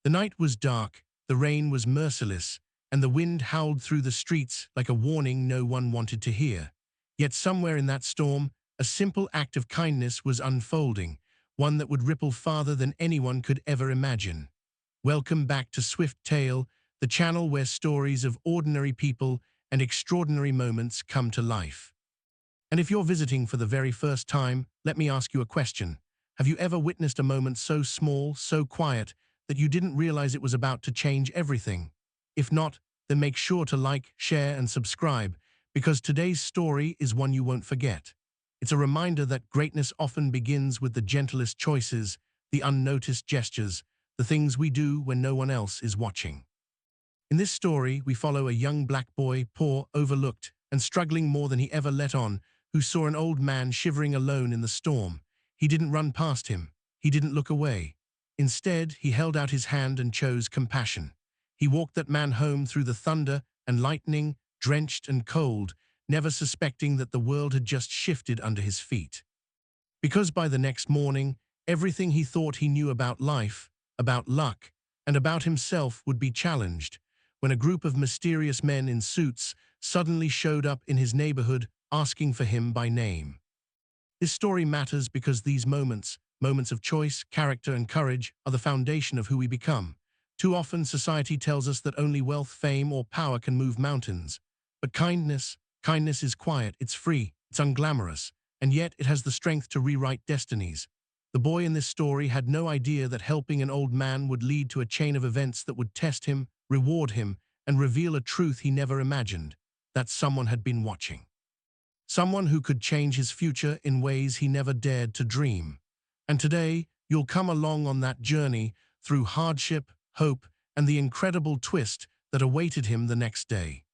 The night was dark, the rain was merciless, and the wind howled through the streets like a warning no one wanted to hear. Yet somewhere in that storm, a simple act of kindness was unfolding, one that would ripple farther than anyone could ever imagine. Welcome back to Swift Tale, the channel where stories of ordinary people and extraordinary moments come to life. And if you're visiting for the very first time, let me ask you a question. Have you ever witnessed a moment so small, so quiet, that you didn't realize it was about to change everything? If not, then make sure to like, share, and subscribe, because today's story is one you won't forget. It's a reminder that greatness often begins with the gentlest choices, the unnoticed gestures, the things we do when no one else is watching. In this story, we follow a young black boy, poor, overlooked, and struggling more than he ever let on, who saw an old man shivering alone in the storm. He didn't run past him. He didn't look away. Instead, he held out his hand and chose compassion. He walked that man home through the thunder and lightning, drenched and cold, never suspecting that the world had just shifted under his feet. Because by the next morning, everything he thought he knew about life, about luck, and about himself would be challenged, when a group of mysterious men in suits suddenly showed up in his neighborhood asking for him by name. This story matters because these moments of choice, character, and courage, are the foundation of who we become. Too often, society tells us that only wealth, fame, or power can move mountains. But kindness is quiet, it's free, it's unglamorous, and yet it has the strength to rewrite destinies. The boy in this story had no idea that helping an old man would lead to a chain of events that would test him, reward him, and reveal a truth he never imagined, that someone had been watching. Someone who could change his future in ways he never dared to dream. And today, you'll come along on that journey through hardship, hope, and the incredible twist that awaited him the next day.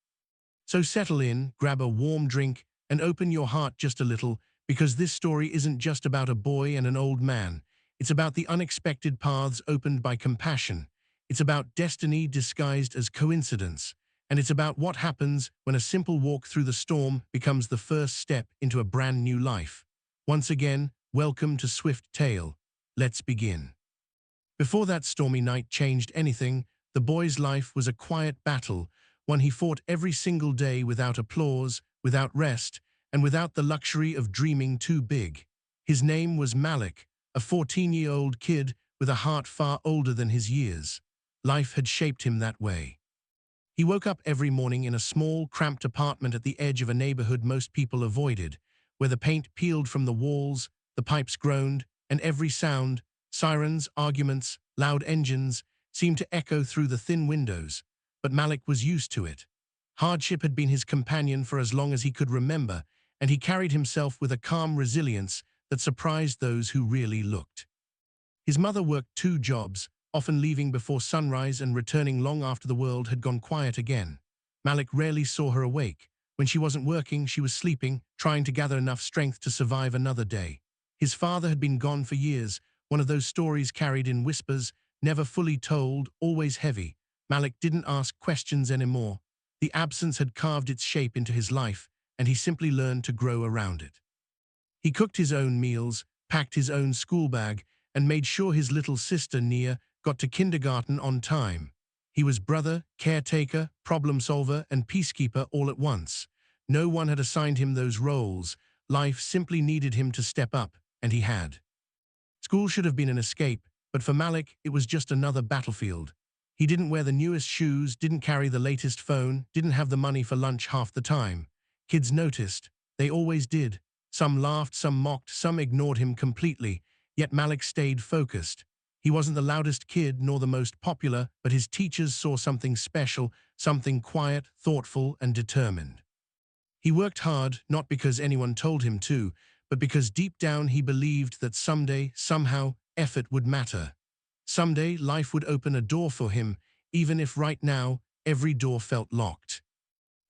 So settle in, grab a warm drink, and open your heart just a little, because this story isn't just about a boy and an old man. It's about the unexpected paths opened by compassion. It's about destiny disguised as coincidence. And it's about what happens when a simple walk through the storm becomes the first step into a brand new life. Once again, welcome to Swift Tale. Let's begin. Before that stormy night changed anything, the boy's life was a quiet battle, one he fought every single day without applause, without rest, and without the luxury of dreaming too big. His name was Malik, a 14-year-old kid with a heart far older than his years. Life had shaped him that way. He woke up every morning in a small, cramped apartment at the edge of a neighborhood most people avoided, where the paint peeled from the walls, the pipes groaned, and every sound, sirens, arguments, loud engines, seemed to echo through the thin windows. But Malik was used to it. Hardship had been his companion for as long as he could remember, and he carried himself with a calm resilience that surprised those who really looked. His mother worked 2 jobs, often leaving before sunrise and returning long after the world had gone quiet again. Malik rarely saw her awake. When she wasn't working, she was sleeping, trying to gather enough strength to survive another day. His father had been gone for years, one of those stories carried in whispers, never fully told, always heavy. Malik didn't ask questions anymore. The absence had carved its shape into his life, and he simply learned to grow around it. He cooked his own meals, packed his own school bag, and made sure his little sister, Nia, got to kindergarten on time. He was brother, caretaker, problem solver, and peacekeeper all at once. No one had assigned him those roles. Life simply needed him to step up, and he had. School should have been an escape, but for Malik, it was just another battlefield. He didn't wear the newest shoes, didn't carry the latest phone, didn't have the money for lunch half the time. Kids noticed. They always did. Some laughed, some mocked, some ignored him completely, yet Malik stayed focused. He wasn't the loudest kid nor the most popular, but his teachers saw something special, something quiet, thoughtful, and determined. He worked hard, not because anyone told him to, but because deep down he believed that someday, somehow, effort would matter. Someday, life would open a door for him, even if right now, every door felt locked.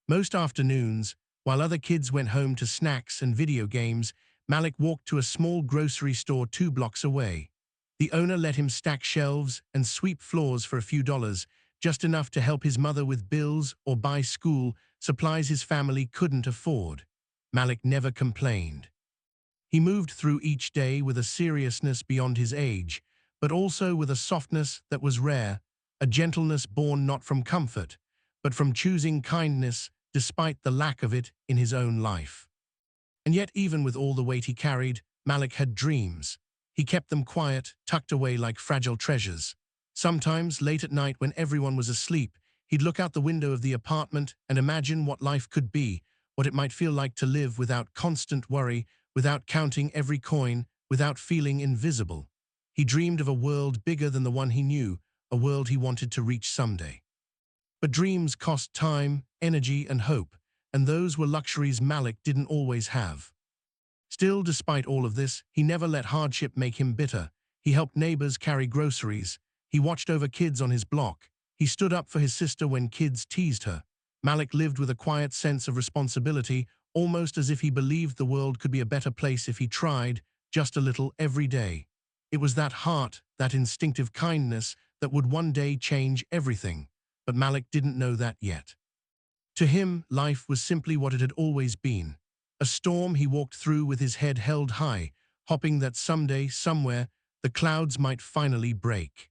Most afternoons, while other kids went home to snacks and video games, Malik walked to a small grocery store 2 blocks away. The owner let him stack shelves and sweep floors for a few dollars, just enough to help his mother with bills or buy school supplies his family couldn't afford. Malik never complained. He moved through each day with a seriousness beyond his age, but also with a softness that was rare, a gentleness born not from comfort, but from choosing kindness despite the lack of it in his own life. And yet, even with all the weight he carried, Malik had dreams. He kept them quiet, tucked away like fragile treasures. Sometimes, late at night when everyone was asleep, he'd look out the window of the apartment and imagine what life could be, what it might feel like to live without constant worry, without counting every coin, without feeling invisible. He dreamed of a world bigger than the one he knew, a world he wanted to reach someday. But dreams cost time, energy, and hope, and those were luxuries Malik didn't always have. Still, despite all of this, he never let hardship make him bitter. He helped neighbors carry groceries. He watched over kids on his block. He stood up for his sister when kids teased her. Malik lived with a quiet sense of responsibility, almost as if he believed the world could be a better place if he tried, just a little every day. It was that heart, that instinctive kindness, that would one day change everything. But Malik didn't know that yet. To him, life was simply what it had always been. A storm he walked through with his head held high, hoping that someday, somewhere, the clouds might finally break.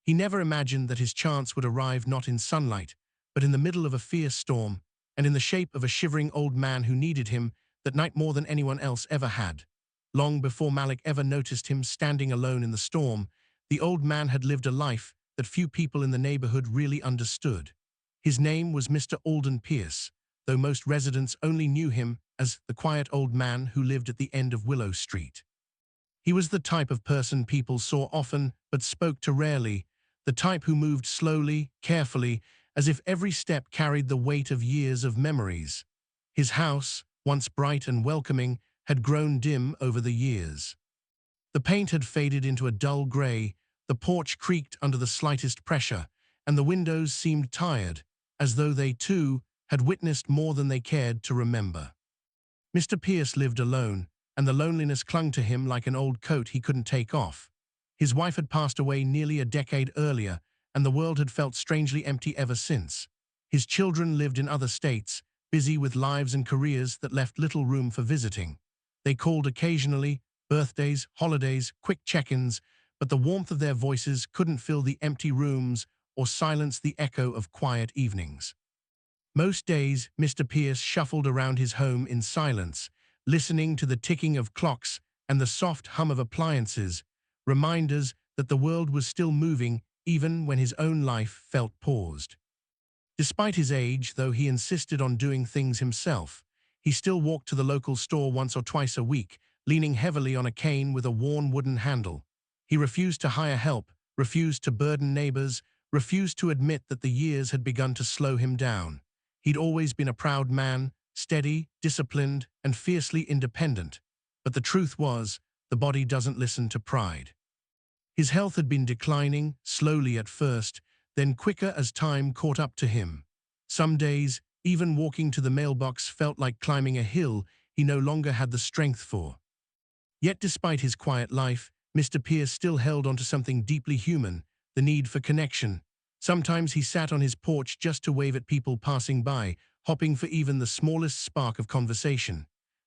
He never imagined that his chance would arrive not in sunlight, but in the middle of a fierce storm, and in the shape of a shivering old man who needed him that night more than anyone else ever had. Long before Malik ever noticed him standing alone in the storm, the old man had lived a life that few people in the neighborhood really understood. His name was Mr. Alden Pierce, though most residents only knew him as the quiet old man who lived at the end of Willow Street. He was the type of person people saw often but spoke to rarely, the type who moved slowly, carefully, as if every step carried the weight of years of memories. His house, once bright and welcoming, had grown dim over the years. The paint had faded into a dull gray, the porch creaked under the slightest pressure, and the windows seemed tired, as though they, too, had witnessed more than they cared to remember. Mr. Pierce lived alone, and the loneliness clung to him like an old coat he couldn't take off. His wife had passed away nearly a decade earlier, and the world had felt strangely empty ever since. His children lived in other states, busy with lives and careers that left little room for visiting. They called occasionally, birthdays, holidays, quick check-ins, but the warmth of their voices couldn't fill the empty rooms or silence the echo of quiet evenings. Most days, Mr. Pierce shuffled around his home in silence, listening to the ticking of clocks and the soft hum of appliances, reminders that the world was still moving even when his own life felt paused. Despite his age, though he insisted on doing things himself, he still walked to the local store once or twice a week, leaning heavily on a cane with a worn wooden handle. He refused to hire help, refused to burden neighbors, refused to admit that the years had begun to slow him down. He'd always been a proud man, steady, disciplined, and fiercely independent. But the truth was, the body doesn't listen to pride. His health had been declining, slowly at first, then quicker as time caught up to him. Some days, even walking to the mailbox felt like climbing a hill he no longer had the strength for. Yet despite his quiet life, Mr. Pierce still held onto something deeply human, the need for connection. Sometimes he sat on his porch just to wave at people passing by, hoping for even the smallest spark of conversation.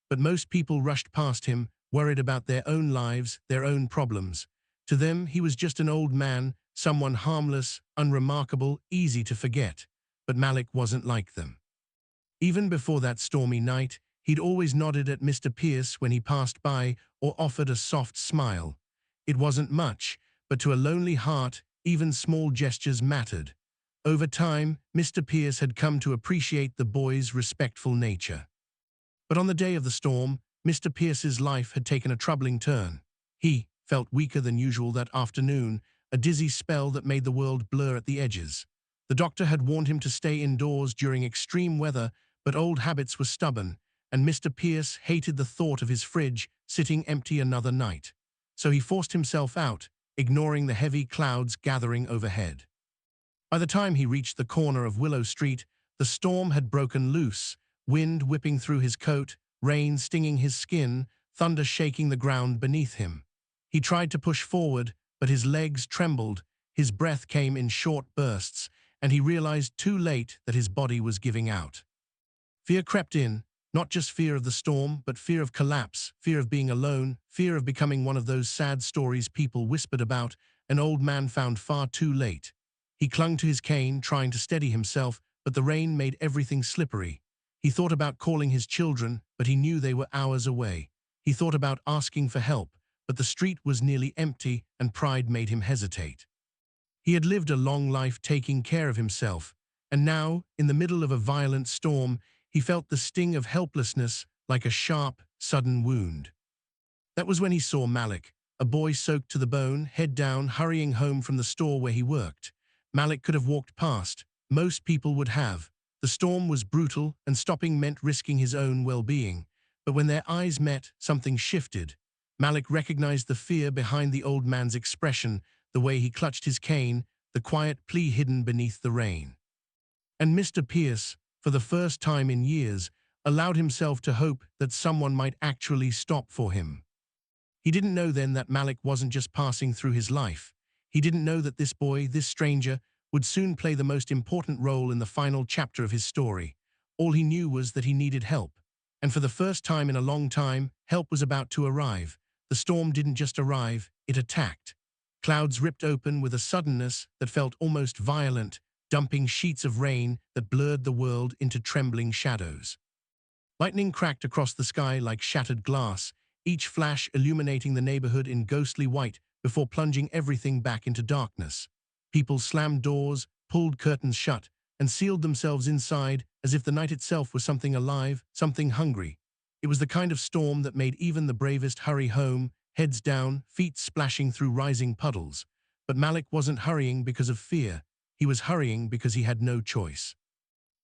But most people rushed past him, worried about their own lives, their own problems. To them, he was just an old man, someone harmless, unremarkable, easy to forget. But Malik wasn't like them. Even before that stormy night, he'd always nodded at Mr. Pierce when he passed by or offered a soft smile. It wasn't much, but to a lonely heart, even small gestures mattered. Over time, Mr. Pierce had come to appreciate the boy's respectful nature. But on the day of the storm, Mr. Pierce's life had taken a troubling turn. He felt weaker than usual that afternoon, a dizzy spell that made the world blur at the edges. The doctor had warned him to stay indoors during extreme weather, but old habits were stubborn, and Mr. Pierce hated the thought of his fridge sitting empty another night. So he forced himself out, ignoring the heavy clouds gathering overhead. By the time he reached the corner of Willow Street, the storm had broken loose, wind whipping through his coat, rain stinging his skin, thunder shaking the ground beneath him. He tried to push forward, but his legs trembled, his breath came in short bursts, and he realized too late that his body was giving out. Fear crept in, not just fear of the storm, but fear of collapse, fear of being alone, fear of becoming one of those sad stories people whispered about, an old man found far too late. He clung to his cane, trying to steady himself, but the rain made everything slippery. He thought about calling his children, but he knew they were hours away. He thought about asking for help, but the street was nearly empty and pride made him hesitate. He had lived a long life taking care of himself, and now, in the middle of a violent storm, he felt the sting of helplessness like a sharp, sudden wound. That was when he saw Malik, a boy soaked to the bone, head down, hurrying home from the store where he worked. Malik could have walked past. Most people would have. The storm was brutal, and stopping meant risking his own well-being. But when their eyes met, something shifted. Malik recognized the fear behind the old man's expression, the way he clutched his cane, the quiet plea hidden beneath the rain. And Mr. Pierce, for the first time in years, allowed himself to hope that someone might actually stop for him. He didn't know then that Malik wasn't just passing through his life. He didn't know that this boy, this stranger, would soon play the most important role in the final chapter of his story. All he knew was that he needed help. And for the first time in a long time, help was about to arrive. The storm didn't just arrive, it attacked. Clouds ripped open with a suddenness that felt almost violent, dumping sheets of rain that blurred the world into trembling shadows. Lightning cracked across the sky like shattered glass, each flash illuminating the neighborhood in ghostly white before plunging everything back into darkness. People slammed doors, pulled curtains shut, and sealed themselves inside as if the night itself was something alive, something hungry. It was the kind of storm that made even the bravest hurry home, heads down, feet splashing through rising puddles. But Malik wasn't hurrying because of fear. He was hurrying because he had no choice.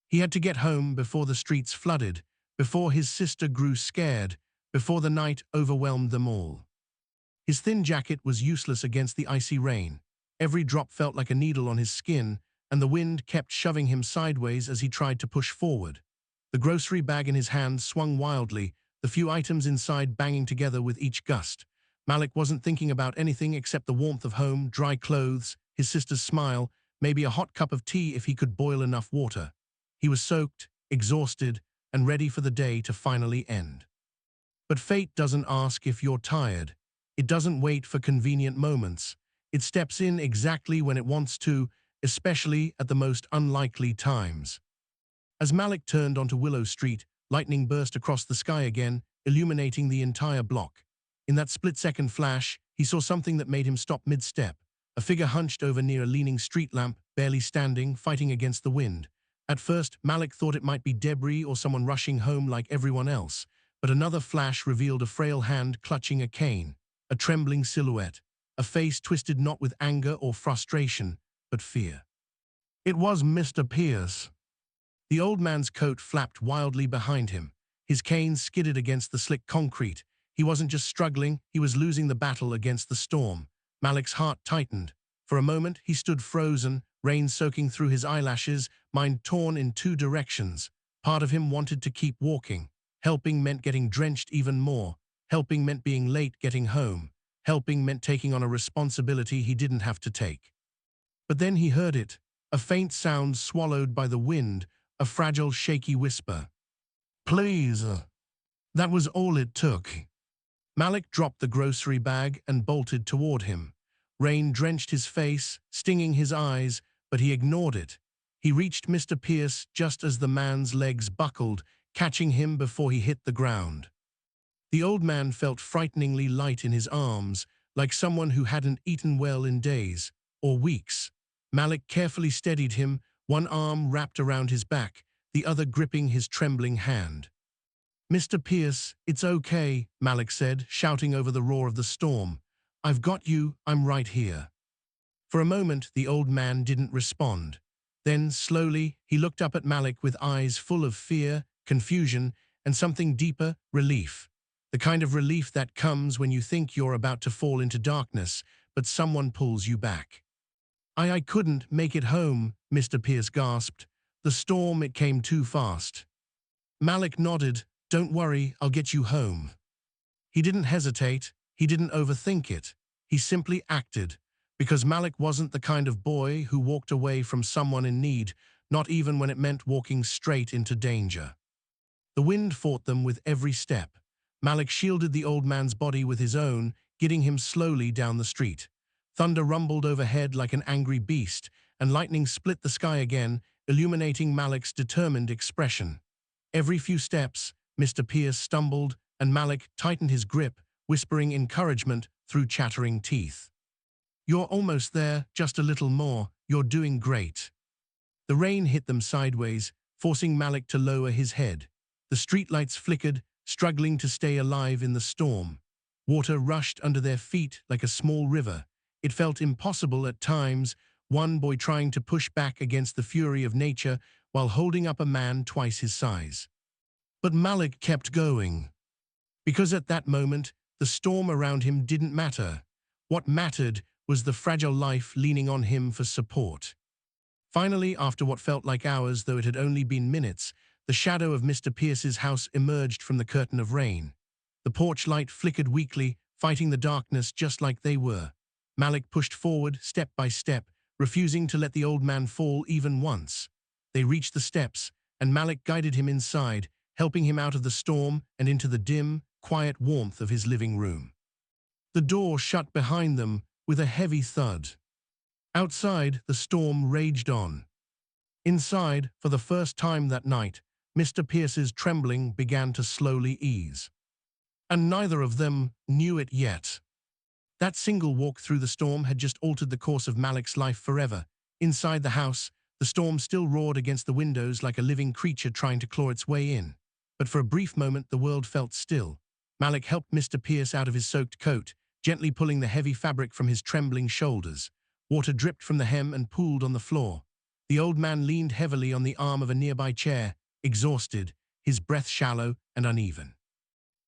He had to get home before the streets flooded, before his sister grew scared, before the night overwhelmed them all. His thin jacket was useless against the icy rain. Every drop felt like a needle on his skin, and the wind kept shoving him sideways as he tried to push forward. The grocery bag in his hand swung wildly, the few items inside banging together with each gust. Malik wasn't thinking about anything except the warmth of home, dry clothes, his sister's smile, maybe a hot cup of tea if he could boil enough water. He was soaked, exhausted, and ready for the day to finally end. But fate doesn't ask if you're tired. It doesn't wait for convenient moments. It steps in exactly when it wants to, especially at the most unlikely times. As Malik turned onto Willow Street, lightning burst across the sky again, illuminating the entire block. In that split-second flash, he saw something that made him stop mid-step. A figure hunched over near a leaning street lamp, barely standing, fighting against the wind. At first, Malik thought it might be debris or someone rushing home like everyone else, but another flash revealed a frail hand clutching a cane, a trembling silhouette, a face twisted not with anger or frustration, but fear. It was Mr. Pierce. The old man's coat flapped wildly behind him. His cane skidded against the slick concrete. He wasn't just struggling, he was losing the battle against the storm. Malik's heart tightened. For a moment, he stood frozen, rain soaking through his eyelashes, mind torn in two directions. Part of him wanted to keep walking. Helping meant getting drenched even more. Helping meant being late getting home. Helping meant taking on a responsibility he didn't have to take. But then he heard it, a faint sound swallowed by the wind, a fragile, shaky whisper. Please. That was all it took. Malik dropped the grocery bag and bolted toward him. Rain drenched his face, stinging his eyes, but he ignored it. He reached Mr. Pierce just as the man's legs buckled, catching him before he hit the ground. The old man felt frighteningly light in his arms, like someone who hadn't eaten well in days or weeks. Malik carefully steadied him, one arm wrapped around his back, the other gripping his trembling hand. Mr. Pierce, it's okay, Malik said, shouting over the roar of the storm. I've got you, I'm right here. For a moment, the old man didn't respond. Then, slowly, he looked up at Malik with eyes full of fear, confusion, and something deeper, relief. The kind of relief that comes when you think you're about to fall into darkness, but someone pulls you back. I couldn't make it home, Mr. Pierce gasped. The storm, it came too fast. Malik nodded. Don't worry, I'll get you home. He didn't hesitate. He didn't overthink it. He simply acted, because Malik wasn't the kind of boy who walked away from someone in need, not even when it meant walking straight into danger. The wind fought them with every step. Malik shielded the old man's body with his own, getting him slowly down the street. Thunder rumbled overhead like an angry beast, and lightning split the sky again, illuminating Malik's determined expression. Every few steps, Mr. Pierce stumbled, and Malik tightened his grip, whispering encouragement through chattering teeth. "You're almost there, just a little more, you're doing great." The rain hit them sideways, forcing Malik to lower his head. The streetlights flickered, struggling to stay alive in the storm. Water rushed under their feet like a small river. It felt impossible at times, one boy trying to push back against the fury of nature while holding up a man twice his size. But Malik kept going. Because at that moment, the storm around him didn't matter. What mattered was the fragile life leaning on him for support. Finally, after what felt like hours, though it had only been minutes, the shadow of Mr. Pierce's house emerged from the curtain of rain. The porch light flickered weakly, fighting the darkness just like they were. Malik pushed forward, step by step, refusing to let the old man fall even once. They reached the steps, and Malik guided him inside, helping him out of the storm and into the dim, quiet warmth of his living room. The door shut behind them with a heavy thud. Outside, the storm raged on. Inside, for the first time that night, Mr. Pierce's trembling began to slowly ease. And neither of them knew it yet. That single walk through the storm had just altered the course of Malik's life forever. Inside the house, the storm still roared against the windows like a living creature trying to claw its way in. But for a brief moment, the world felt still. Malik helped Mr. Pierce out of his soaked coat, gently pulling the heavy fabric from his trembling shoulders. Water dripped from the hem and pooled on the floor. The old man leaned heavily on the arm of a nearby chair, exhausted, his breath shallow and uneven.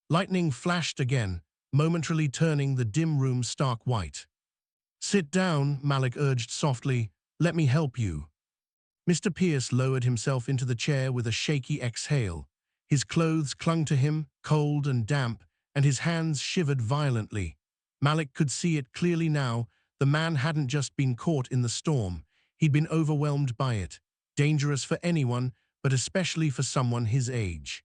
Lightning flashed again, momentarily turning the dim room stark white. "Sit down," Malik urged softly. "Let me help you." Mr. Pierce lowered himself into the chair with a shaky exhale. His clothes clung to him, cold and damp, and his hands shivered violently. Malik could see it clearly now. The man hadn't just been caught in the storm. He'd been overwhelmed by it. Dangerous for anyone, but especially for someone his age.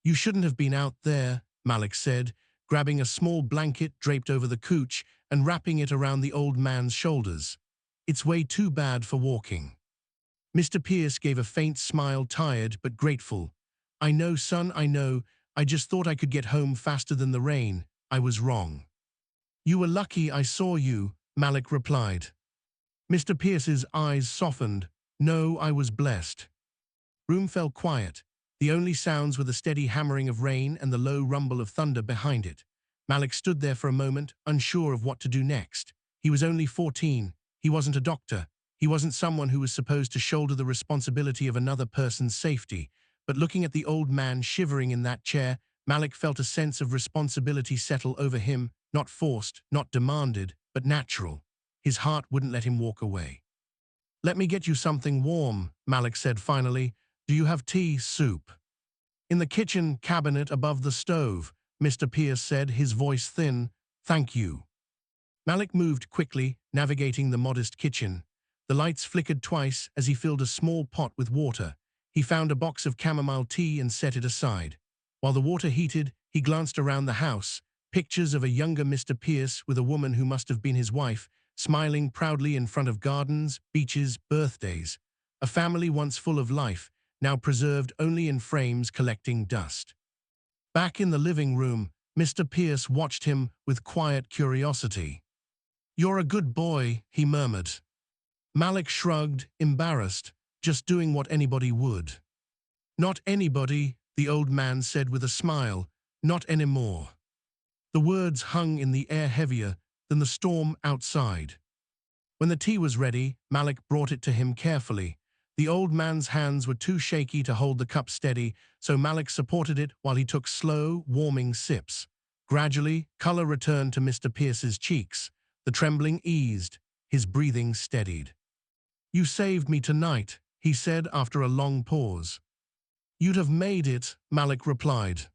"You shouldn't have been out there," Malik said, grabbing a small blanket draped over the couch and wrapping it around the old man's shoulders. "It's way too bad for walking." Mr. Pierce gave a faint smile, tired but grateful. "I know, son, I know. I just thought I could get home faster than the rain. I was wrong." "You were lucky I saw you," Malik replied. Mr. Pierce's eyes softened. "No, I was blessed." Room fell quiet. The only sounds were the steady hammering of rain and the low rumble of thunder behind it. Malik stood there for a moment, unsure of what to do next. He was only 14. He wasn't a doctor. He wasn't someone who was supposed to shoulder the responsibility of another person's safety. But looking at the old man shivering in that chair, Malik felt a sense of responsibility settle over him, not forced, not demanded, but natural. His heart wouldn't let him walk away. "Let me get you something warm," Malik said finally. "Do you have tea, soup?" "In the kitchen cabinet above the stove," Mr. Pierce said, his voice thin. "Thank you." Malik moved quickly, navigating the modest kitchen. The lights flickered twice as he filled a small pot with water. He found a box of chamomile tea and set it aside. While the water heated, he glanced around the house. Pictures of a younger Mr. Pierce with a woman who must have been his wife, smiling proudly in front of gardens, beaches, birthdays. A family once full of life, now preserved only in frames collecting dust. Back in the living room, Mr. Pierce watched him with quiet curiosity. "You're a good boy," he murmured. Malik shrugged, embarrassed, just doing what anybody would. "Not anybody," the old man said with a smile. "Not anymore." The words hung in the air heavier than the storm outside. When the tea was ready, Malik brought it to him carefully. The old man's hands were too shaky to hold the cup steady, so Malik supported it while he took slow, warming sips. Gradually, color returned to Mr. Pierce's cheeks. The trembling eased, his breathing steadied. "You saved me tonight," he said after a long pause. "You'd have made it," Malik replied.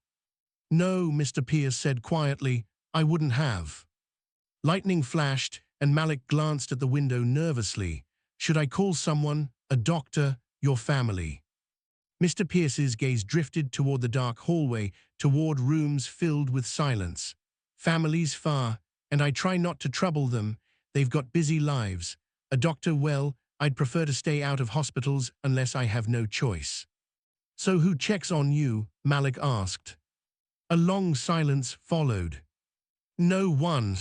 "No," Mr. Pierce said quietly, "I wouldn't have." Lightning flashed, and Malik glanced at the window nervously. "Should I call someone? A doctor? Your family?" Mr. Pierce's gaze drifted toward the dark hallway, toward rooms filled with silence. "Family's far, and I try not to trouble them. They've got busy lives. A doctor, well, I'd prefer to stay out of hospitals unless I have no choice. So who checks on you? Malik asked. A long silence followed. No one.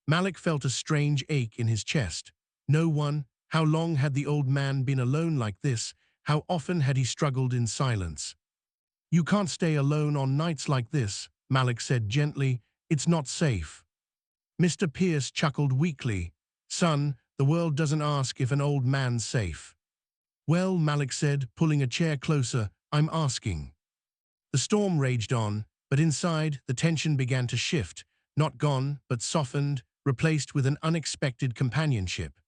Malik felt a strange ache in his chest. No one. How long had the old man been alone like this? How often had he struggled in silence? You can't stay alone on nights like this, Malik said gently. It's not safe. Mr. Pierce chuckled weakly. Son, the world doesn't ask if an old man's safe. Well, Malik said, pulling a chair closer, I'm asking. The storm raged on, but inside, the tension began to shift, not gone, but softened, replaced with an unexpected companionship.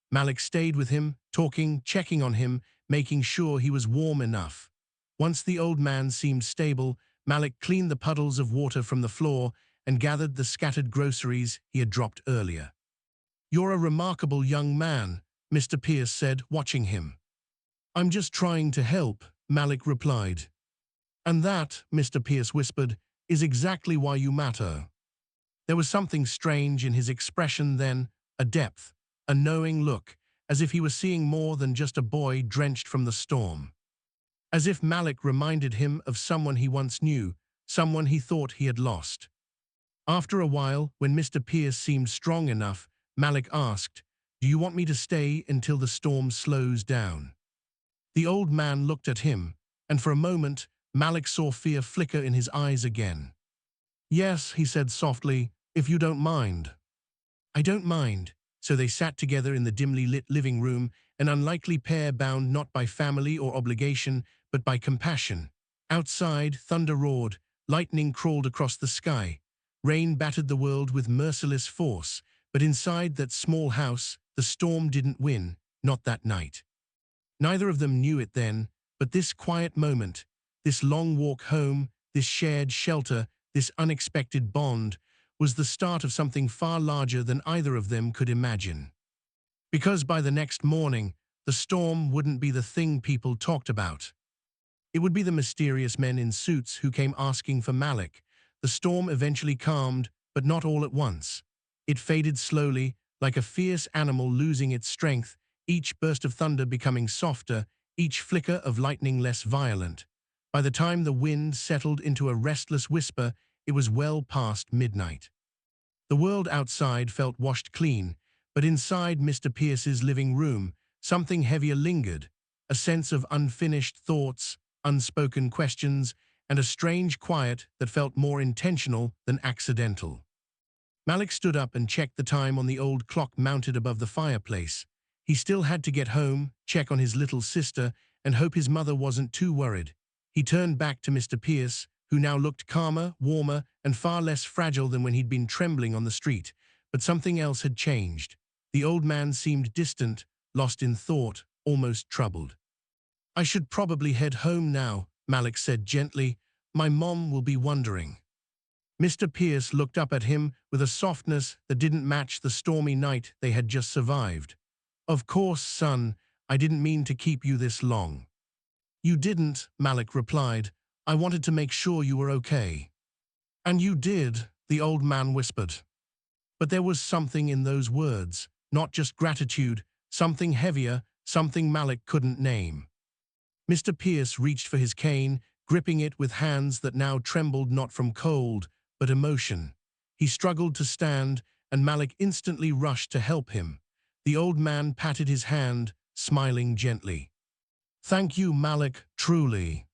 Malik stayed with him, talking, checking on him, making sure he was warm enough. Once the old man seemed stable, Malik cleaned the puddles of water from the floor and gathered the scattered groceries he had dropped earlier. You're a remarkable young man, Mr. Pierce said, watching him. I'm just trying to help, Malik replied. And that, Mr. Pierce whispered, is exactly why you matter. There was something strange in his expression then, a depth, a knowing look, as if he was seeing more than just a boy drenched from the storm. As if Malik reminded him of someone he once knew, someone he thought he had lost. After a while, when Mr. Pierce seemed strong enough, Malik asked, Do you want me to stay until the storm slows down? The old man looked at him, and for a moment, Malik saw fear flicker in his eyes again. Yes, he said softly, if you don't mind. I don't mind. So they sat together in the dimly lit living room, an unlikely pair bound not by family or obligation, but by compassion. Outside, thunder roared, lightning crawled across the sky. Rain battered the world with merciless force, but inside that small house, the storm didn't win, not that night. Neither of them knew it then, but this quiet moment, this long walk home, this shared shelter, this unexpected bond, was the start of something far larger than either of them could imagine. Because by the next morning, the storm wouldn't be the thing people talked about. It would be the mysterious men in suits who came asking for Malik. The storm eventually calmed, but not all at once. It faded slowly, like a fierce animal losing its strength, each burst of thunder becoming softer, each flicker of lightning less violent. By the time the wind settled into a restless whisper, it was well past midnight. The world outside felt washed clean, but inside Mr. Pierce's living room, something heavier lingered, a sense of unfinished thoughts, unspoken questions, and a strange quiet that felt more intentional than accidental. Malik stood up and checked the time on the old clock mounted above the fireplace. He still had to get home, check on his little sister, and hope his mother wasn't too worried. He turned back to Mr. Pierce, who now looked calmer, warmer, and far less fragile than when he'd been trembling on the street. But something else had changed. The old man seemed distant, lost in thought, almost troubled. I should probably head home now, Malik said gently. My mom will be wondering. Mr. Pierce looked up at him with a softness that didn't match the stormy night they had just survived. Of course, son, I didn't mean to keep you this long. You didn't, Malik replied. I wanted to make sure you were okay. And you did, the old man whispered. But there was something in those words, not just gratitude, something heavier, something Malik couldn't name. Mr. Pierce reached for his cane, gripping it with hands that now trembled not from cold, but emotion. He struggled to stand, and Malik instantly rushed to help him. The old man patted his hand, smiling gently. Thank you, Malik, truly.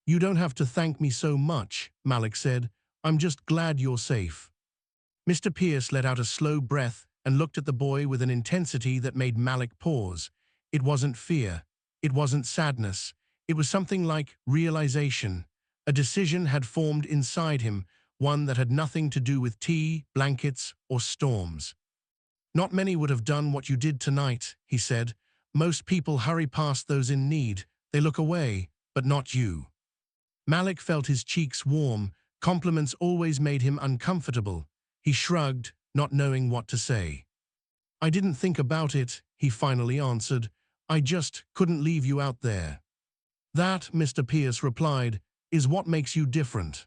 You don't have to thank me so much, Malik said. I'm just glad you're safe. Mr. Pierce let out a slow breath and looked at the boy with an intensity that made Malik pause. It wasn't fear. It wasn't sadness. It was something like realization. A decision had formed inside him, one that had nothing to do with tea, blankets, or storms. Not many would have done what you did tonight, he said. Most people hurry past those in need. They look away, but not you. Malik felt his cheeks warm. Compliments always made him uncomfortable. He shrugged, not knowing what to say. I didn't think about it, he finally answered. I just couldn't leave you out there. That, Mr. Pierce replied, is what makes you different.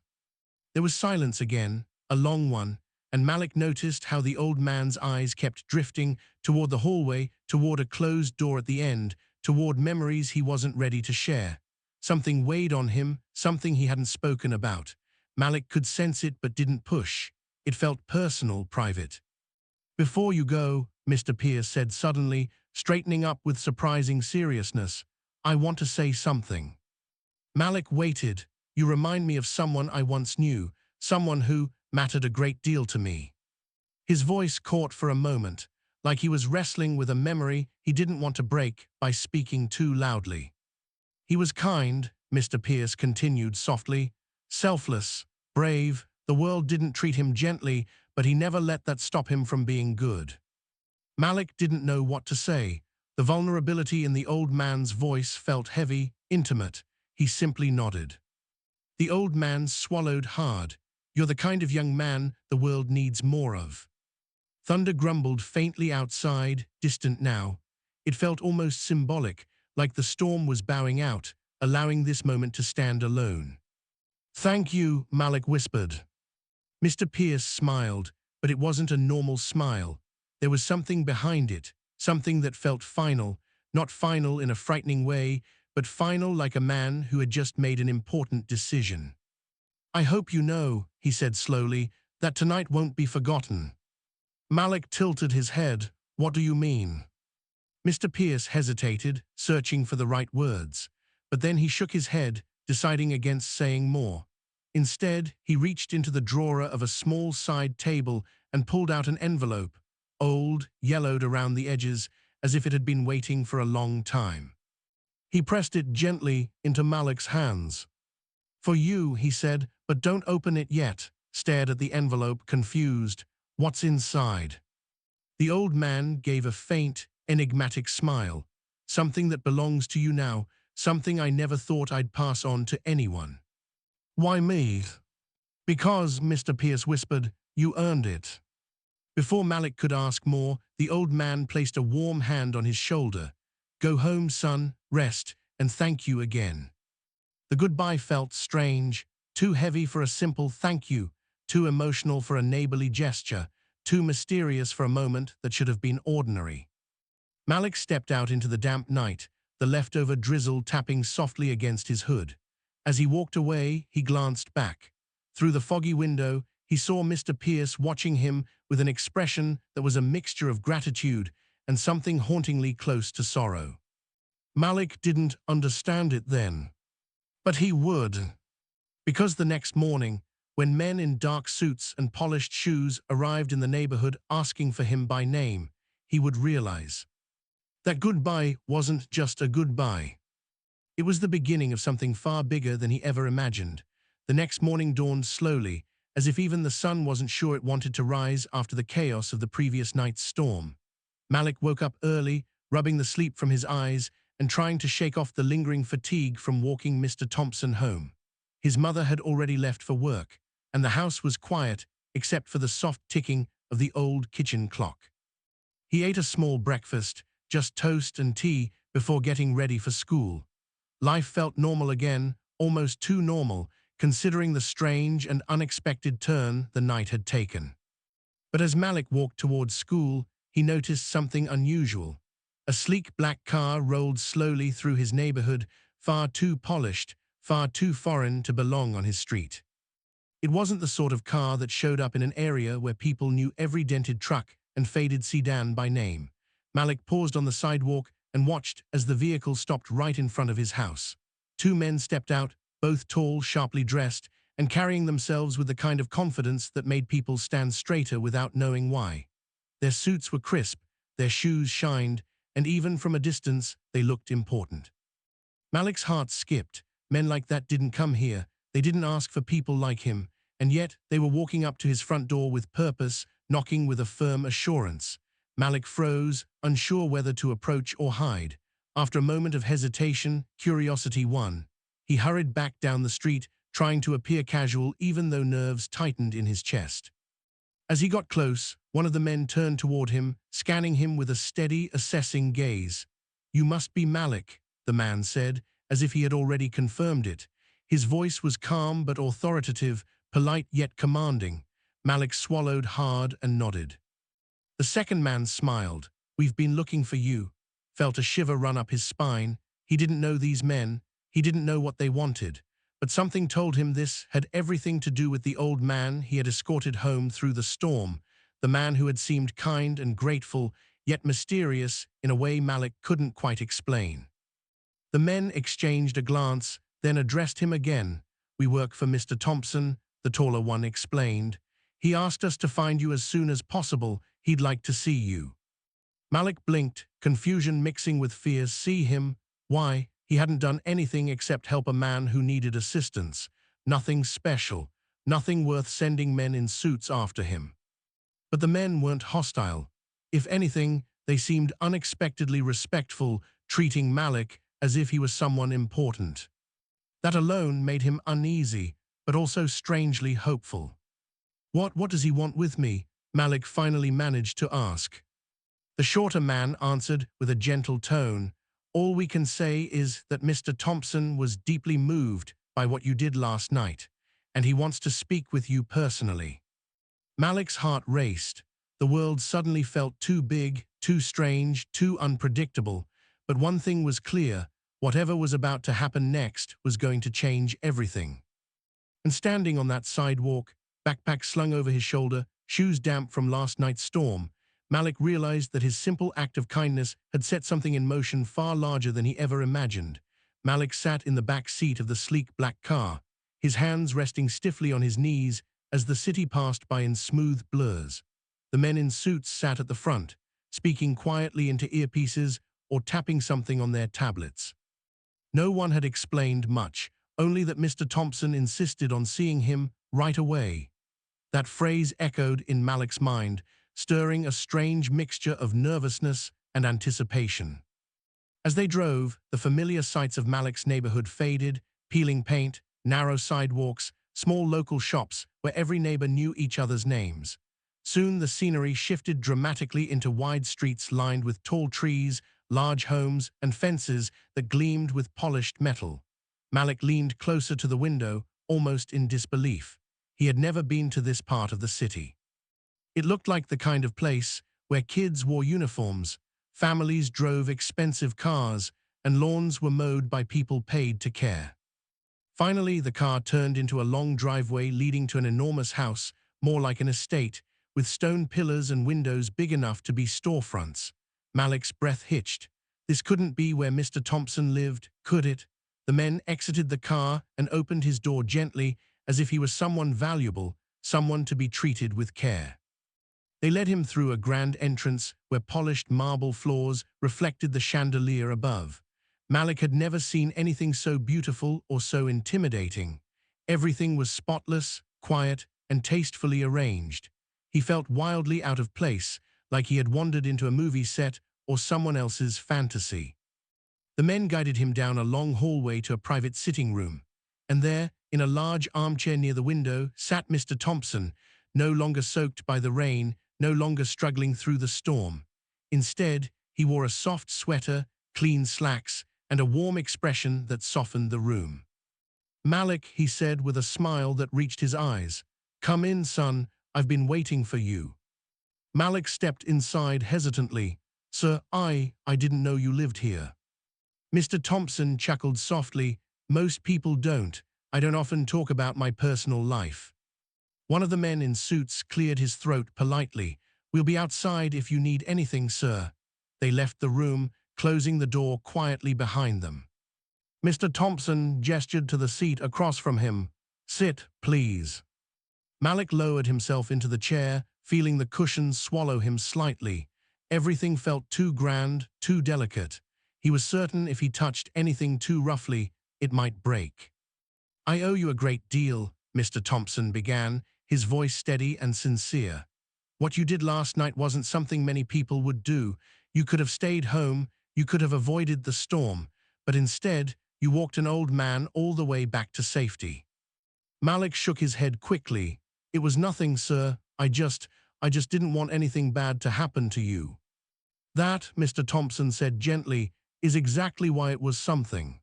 There was silence again, a long one, and Malik noticed how the old man's eyes kept drifting toward the hallway, toward a closed door at the end, toward memories he wasn't ready to share. Something weighed on him, something he hadn't spoken about. Malik could sense it but didn't push. It felt personal, private. "Before you go," Mr. Pierce said suddenly, straightening up with surprising seriousness, "I want to say something." Malik waited. "You remind me of someone I once knew, someone who mattered a great deal to me." His voice caught for a moment, like he was wrestling with a memory he didn't want to break by speaking too loudly. "He was kind," Mr. Pierce continued softly, "selfless, brave. The world didn't treat him gently, but he never let that stop him from being good." Malik didn't know what to say. The vulnerability in the old man's voice felt heavy, intimate. He simply nodded. The old man swallowed hard. "You're the kind of young man the world needs more of." Thunder grumbled faintly outside, distant now. It felt almost symbolic, like the storm was bowing out, allowing this moment to stand alone. "Thank you," Malik whispered. Mr. Pierce smiled, but it wasn't a normal smile. There was something behind it, something that felt final, not final in a frightening way, but final like a man who had just made an important decision. "I hope you know," he said slowly, "that tonight won't be forgotten." Malik tilted his head. "What do you mean?" Mr. Pierce hesitated, searching for the right words. But then he shook his head, deciding against saying more. Instead, he reached into the drawer of a small side table and pulled out an envelope, old, yellowed around the edges, as if it had been waiting for a long time. He pressed it gently into Malik's hands. "For you," he said, "but don't open it yet," stared at the envelope, confused. "What's inside?" The old man gave a faint, enigmatic smile. "Something that belongs to you now, something I never thought I'd pass on to anyone." "Why me?" "Because," Mr. Pierce whispered, "you earned it." Before Malik could ask more, the old man placed a warm hand on his shoulder. "Go home, son, rest, and thank you again." The goodbye felt strange, too heavy for a simple thank you, too emotional for a neighborly gesture, too mysterious for a moment that should have been ordinary. Malik stepped out into the damp night, the leftover drizzle tapping softly against his hood. As he walked away, he glanced back. Through the foggy window, he saw Mr. Pierce watching him with an expression that was a mixture of gratitude and something hauntingly close to sorrow. Malik didn't understand it then. But he would. Because the next morning, when men in dark suits and polished shoes arrived in the neighborhood asking for him by name, he would realize that goodbye wasn't just a goodbye. It was the beginning of something far bigger than he ever imagined. The next morning dawned slowly, as if even the sun wasn't sure it wanted to rise after the chaos of the previous night's storm. Malik woke up early, rubbing the sleep from his eyes and trying to shake off the lingering fatigue from walking Mr. Thompson home. His mother had already left for work, and the house was quiet except for the soft ticking of the old kitchen clock. He ate a small breakfast, just toast and tea, before getting ready for school. Life felt normal again, almost too normal, considering the strange and unexpected turn the night had taken. But as Malik walked towards school, he noticed something unusual. A sleek black car rolled slowly through his neighborhood, far too polished, far too foreign to belong on his street. It wasn't the sort of car that showed up in an area where people knew every dented truck and faded sedan by name. Malik paused on the sidewalk and watched as the vehicle stopped right in front of his house. Two men stepped out, both tall, sharply dressed, and carrying themselves with the kind of confidence that made people stand straighter without knowing why. Their suits were crisp, their shoes shined, and even from a distance, they looked important. Malik's heart skipped. Men like that didn't come here. They didn't ask for people like him, and yet they were walking up to his front door with purpose, knocking with a firm assurance. Malik froze, unsure whether to approach or hide. After a moment of hesitation, curiosity won. He hurried back down the street, trying to appear casual even though nerves tightened in his chest. As he got close, one of the men turned toward him, scanning him with a steady, assessing gaze. "You must be Malik," the man said, as if he had already confirmed it. His voice was calm but authoritative, polite yet commanding. Malik swallowed hard and nodded. The second man smiled. "We've been looking for you." Felt a shiver run up his spine. He didn't know these men. He didn't know what they wanted. But something told him this had everything to do with the old man he had escorted home through the storm, the man who had seemed kind and grateful, yet mysterious in a way Malik couldn't quite explain. The men exchanged a glance, then addressed him again. "We work for Mr. Thompson," the taller one explained. "He asked us to find you as soon as possible. He'd like to see you." Malik blinked, confusion mixing with fear. See him? Why? He hadn't done anything except help a man who needed assistance. Nothing special, nothing worth sending men in suits after him. But the men weren't hostile. If anything, they seemed unexpectedly respectful, treating Malik as if he was someone important. That alone made him uneasy, but also strangely hopeful. What does he want with me?" Malik finally managed to ask. The shorter man answered with a gentle tone, "All we can say is that Mr. Thompson was deeply moved by what you did last night, and he wants to speak with you personally." Malik's heart raced. The world suddenly felt too big, too strange, too unpredictable. But one thing was clear: whatever was about to happen next was going to change everything. And standing on that sidewalk, backpack slung over his shoulder, shoes damp from last night's storm, Malik realized that his simple act of kindness had set something in motion far larger than he ever imagined. Malik sat in the back seat of the sleek black car, his hands resting stiffly on his knees as the city passed by in smooth blurs. The men in suits sat at the front, speaking quietly into earpieces or tapping something on their tablets. No one had explained much, only that Mr. Thompson insisted on seeing him right away. That phrase echoed in Malik's mind, stirring a strange mixture of nervousness and anticipation. As they drove, the familiar sights of Malik's neighborhood faded: peeling paint, narrow sidewalks, small local shops where every neighbor knew each other's names. Soon the scenery shifted dramatically into wide streets lined with tall trees, large homes, and fences that gleamed with polished metal. Malik leaned closer to the window, almost in disbelief. He had never been to this part of the city. It looked like the kind of place where kids wore uniforms, families drove expensive cars, and lawns were mowed by people paid to care. Finally, the car turned into a long driveway leading to an enormous house, more like an estate, with stone pillars and windows big enough to be storefronts. Malik's breath hitched. This couldn't be where Mr. Thompson lived, could it? The men exited the car and opened his door gently, as if he was someone valuable, someone to be treated with care. They led him through a grand entrance where polished marble floors reflected the chandelier above. Malik had never seen anything so beautiful or so intimidating. Everything was spotless, quiet, and tastefully arranged. He felt wildly out of place, like he had wandered into a movie set or someone else's fantasy. The men guided him down a long hallway to a private sitting room. And there, in a large armchair near the window, sat Mr. Thompson, no longer soaked by the rain, no longer struggling through the storm. Instead, he wore a soft sweater, clean slacks, and a warm expression that softened the room. "Malik," he said with a smile that reached his eyes. "Come in, son. I've been waiting for you." Malik stepped inside hesitantly. "Sir, I didn't know you lived here." Mr. Thompson chuckled softly. "Most people don't. I don't often talk about my personal life." One of the men in suits cleared his throat politely. "We'll be outside if you need anything, sir." They left the room, closing the door quietly behind them. Mr. Thompson gestured to the seat across from him. "Sit, please." Malik lowered himself into the chair, feeling the cushions swallow him slightly. Everything felt too grand, too delicate. He was certain if he touched anything too roughly, it might break. "I owe you a great deal," Mr. Thompson began, his voice steady and sincere. "What you did last night wasn't something many people would do. You could have stayed home, you could have avoided the storm, but instead, you walked an old man all the way back to safety." Malik shook his head quickly. "It was nothing, sir. I just didn't want anything bad to happen to you." "That," Mr. Thompson said gently, "is exactly why it was something."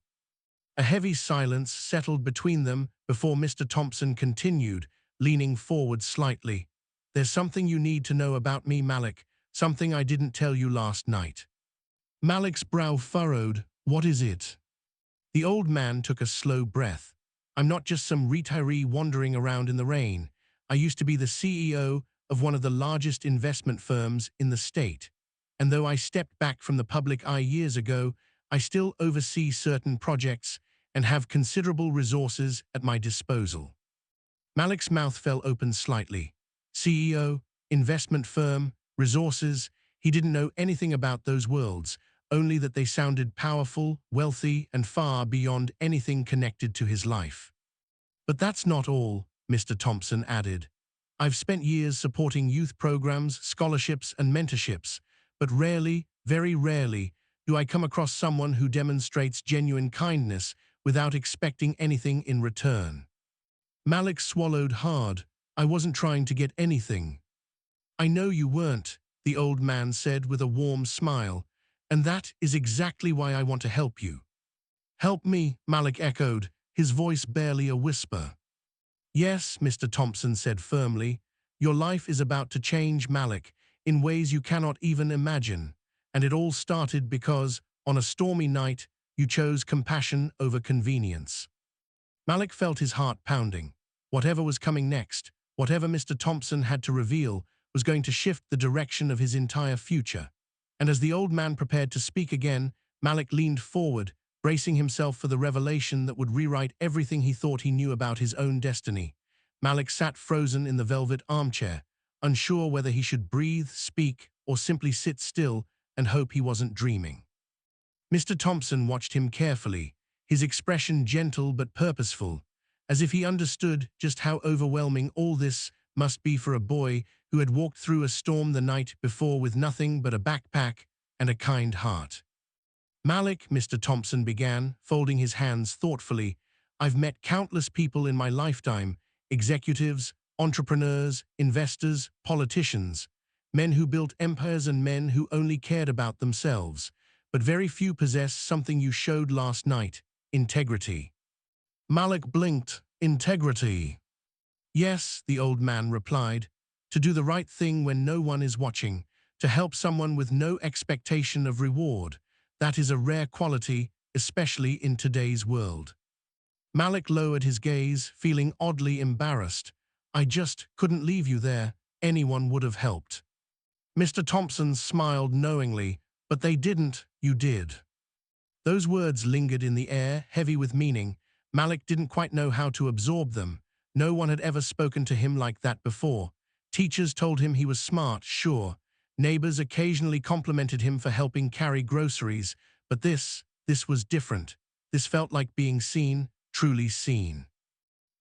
A heavy silence settled between them before Mr. Thompson continued, leaning forward slightly. There's something you need to know about me, Malik, something I didn't tell you last night. Malik's brow furrowed. What is it? The old man took a slow breath. I'm not just some retiree wandering around in the rain. I used to be the CEO of one of the largest investment firms in the state. And though I stepped back from the public eye years ago, I still oversee certain projects and have considerable resources at my disposal. Malik's mouth fell open slightly. CEO, investment firm, resources. He didn't know anything about those worlds, only that they sounded powerful, wealthy, and far beyond anything connected to his life. But that's not all, Mr. Thompson added. I've spent years supporting youth programs, scholarships, and mentorships, but rarely, very rarely, do I come across someone who demonstrates genuine kindness without expecting anything in return. Malik swallowed hard. I wasn't trying to get anything. I know you weren't, the old man said with a warm smile, and that is exactly why I want to help you. Help me, Malik echoed, his voice barely a whisper. Yes, Mr. Thompson said firmly, your life is about to change, Malik, in ways you cannot even imagine, and it all started because, on a stormy night, you chose compassion over convenience. Malik felt his heart pounding. Whatever was coming next, whatever Mr. Thompson had to reveal, was going to shift the direction of his entire future. And as the old man prepared to speak again, Malik leaned forward, bracing himself for the revelation that would rewrite everything he thought he knew about his own destiny. Malik sat frozen in the velvet armchair, unsure whether he should breathe, speak, or simply sit still and hope he wasn't dreaming. Mr. Thompson watched him carefully, his expression gentle but purposeful, as if he understood just how overwhelming all this must be for a boy who had walked through a storm the night before with nothing but a backpack and a kind heart. Malik, Mr. Thompson began, folding his hands thoughtfully, I've met countless people in my lifetime, executives, entrepreneurs, investors, politicians, men who built empires and men who only cared about themselves, but very few possess something you showed last night, integrity. Malik blinked. Integrity. Yes, the old man replied, to do the right thing when no one is watching, to help someone with no expectation of reward. That is a rare quality, especially in today's world. Malik lowered his gaze, feeling oddly embarrassed. I just couldn't leave you there. Anyone would have helped. Mr. Thompson smiled knowingly, but they didn't, you did. Those words lingered in the air, heavy with meaning. Malik didn't quite know how to absorb them. No one had ever spoken to him like that before. Teachers told him he was smart, sure. Neighbors occasionally complimented him for helping carry groceries, but this was different. This felt like being seen, truly seen.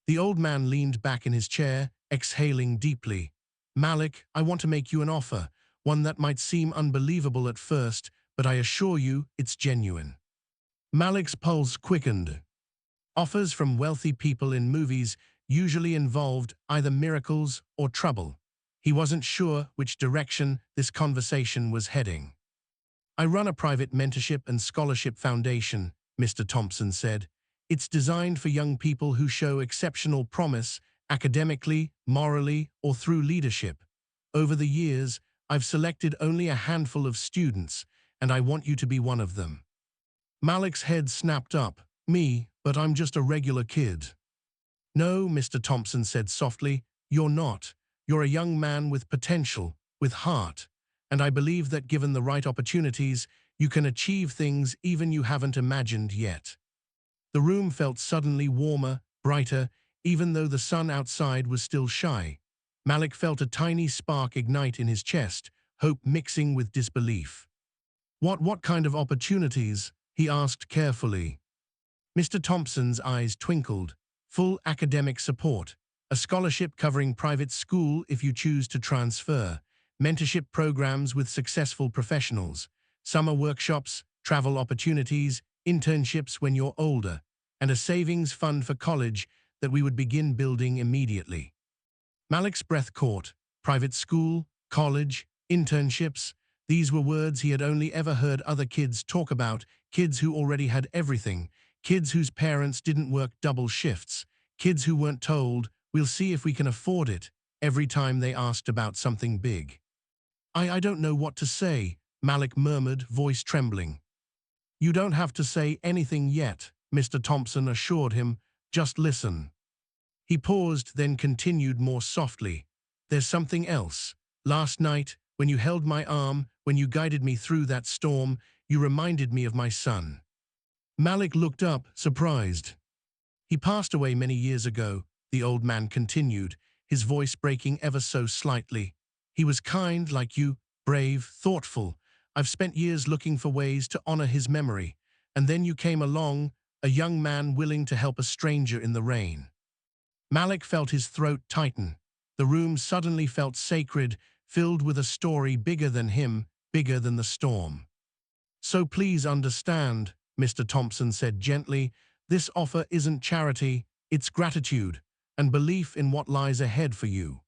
The old man leaned back in his chair, exhaling deeply. Malik, I want to make you an offer, one that might seem unbelievable at first, but I assure you it's genuine. Malik's pulse quickened. Offers from wealthy people in movies usually involved either miracles or trouble. He wasn't sure which direction this conversation was heading. I run a private mentorship and scholarship foundation, Mr. Thompson said. It's designed for young people who show exceptional promise, academically, morally, or through leadership. Over the years, I've selected only a handful of students, and I want you to be one of them. Malik's head snapped up. Me, but I'm just a regular kid. No, Mr. Thompson said softly, you're not. You're a young man with potential, with heart, and I believe that given the right opportunities, you can achieve things even you haven't imagined yet. The room felt suddenly warmer, brighter, even though the sun outside was still shy. Malik felt a tiny spark ignite in his chest, hope mixing with disbelief. What kind of opportunities? He asked carefully. Mr. Thompson's eyes twinkled. Full academic support, a scholarship covering private school if you choose to transfer, mentorship programs with successful professionals, summer workshops, travel opportunities, internships when you're older, and a savings fund for college that we would begin building immediately. Malik's breath caught. Private school, college, internships. These were words he had only ever heard other kids talk about, kids who already had everything, kids whose parents didn't work double shifts, kids who weren't told, we'll see if we can afford it, every time they asked about something big. I don't know what to say, Malik murmured, voice trembling. You don't have to say anything yet, Mr. Thompson assured him. Just listen. He paused, then continued more softly. There's something else. Last night, when you held my arm, when you guided me through that storm, you reminded me of my son. Malik looked up, surprised. He passed away many years ago, the old man continued, his voice breaking ever so slightly. He was kind like you, brave, thoughtful. I've spent years looking for ways to honor his memory. And then you came along, a young man willing to help a stranger in the rain. Malik felt his throat tighten. The room suddenly felt sacred, filled with a story bigger than him, bigger than the storm. So please understand, Mr. Thompson said gently, this offer isn't charity, it's gratitude, and belief in what lies ahead for you.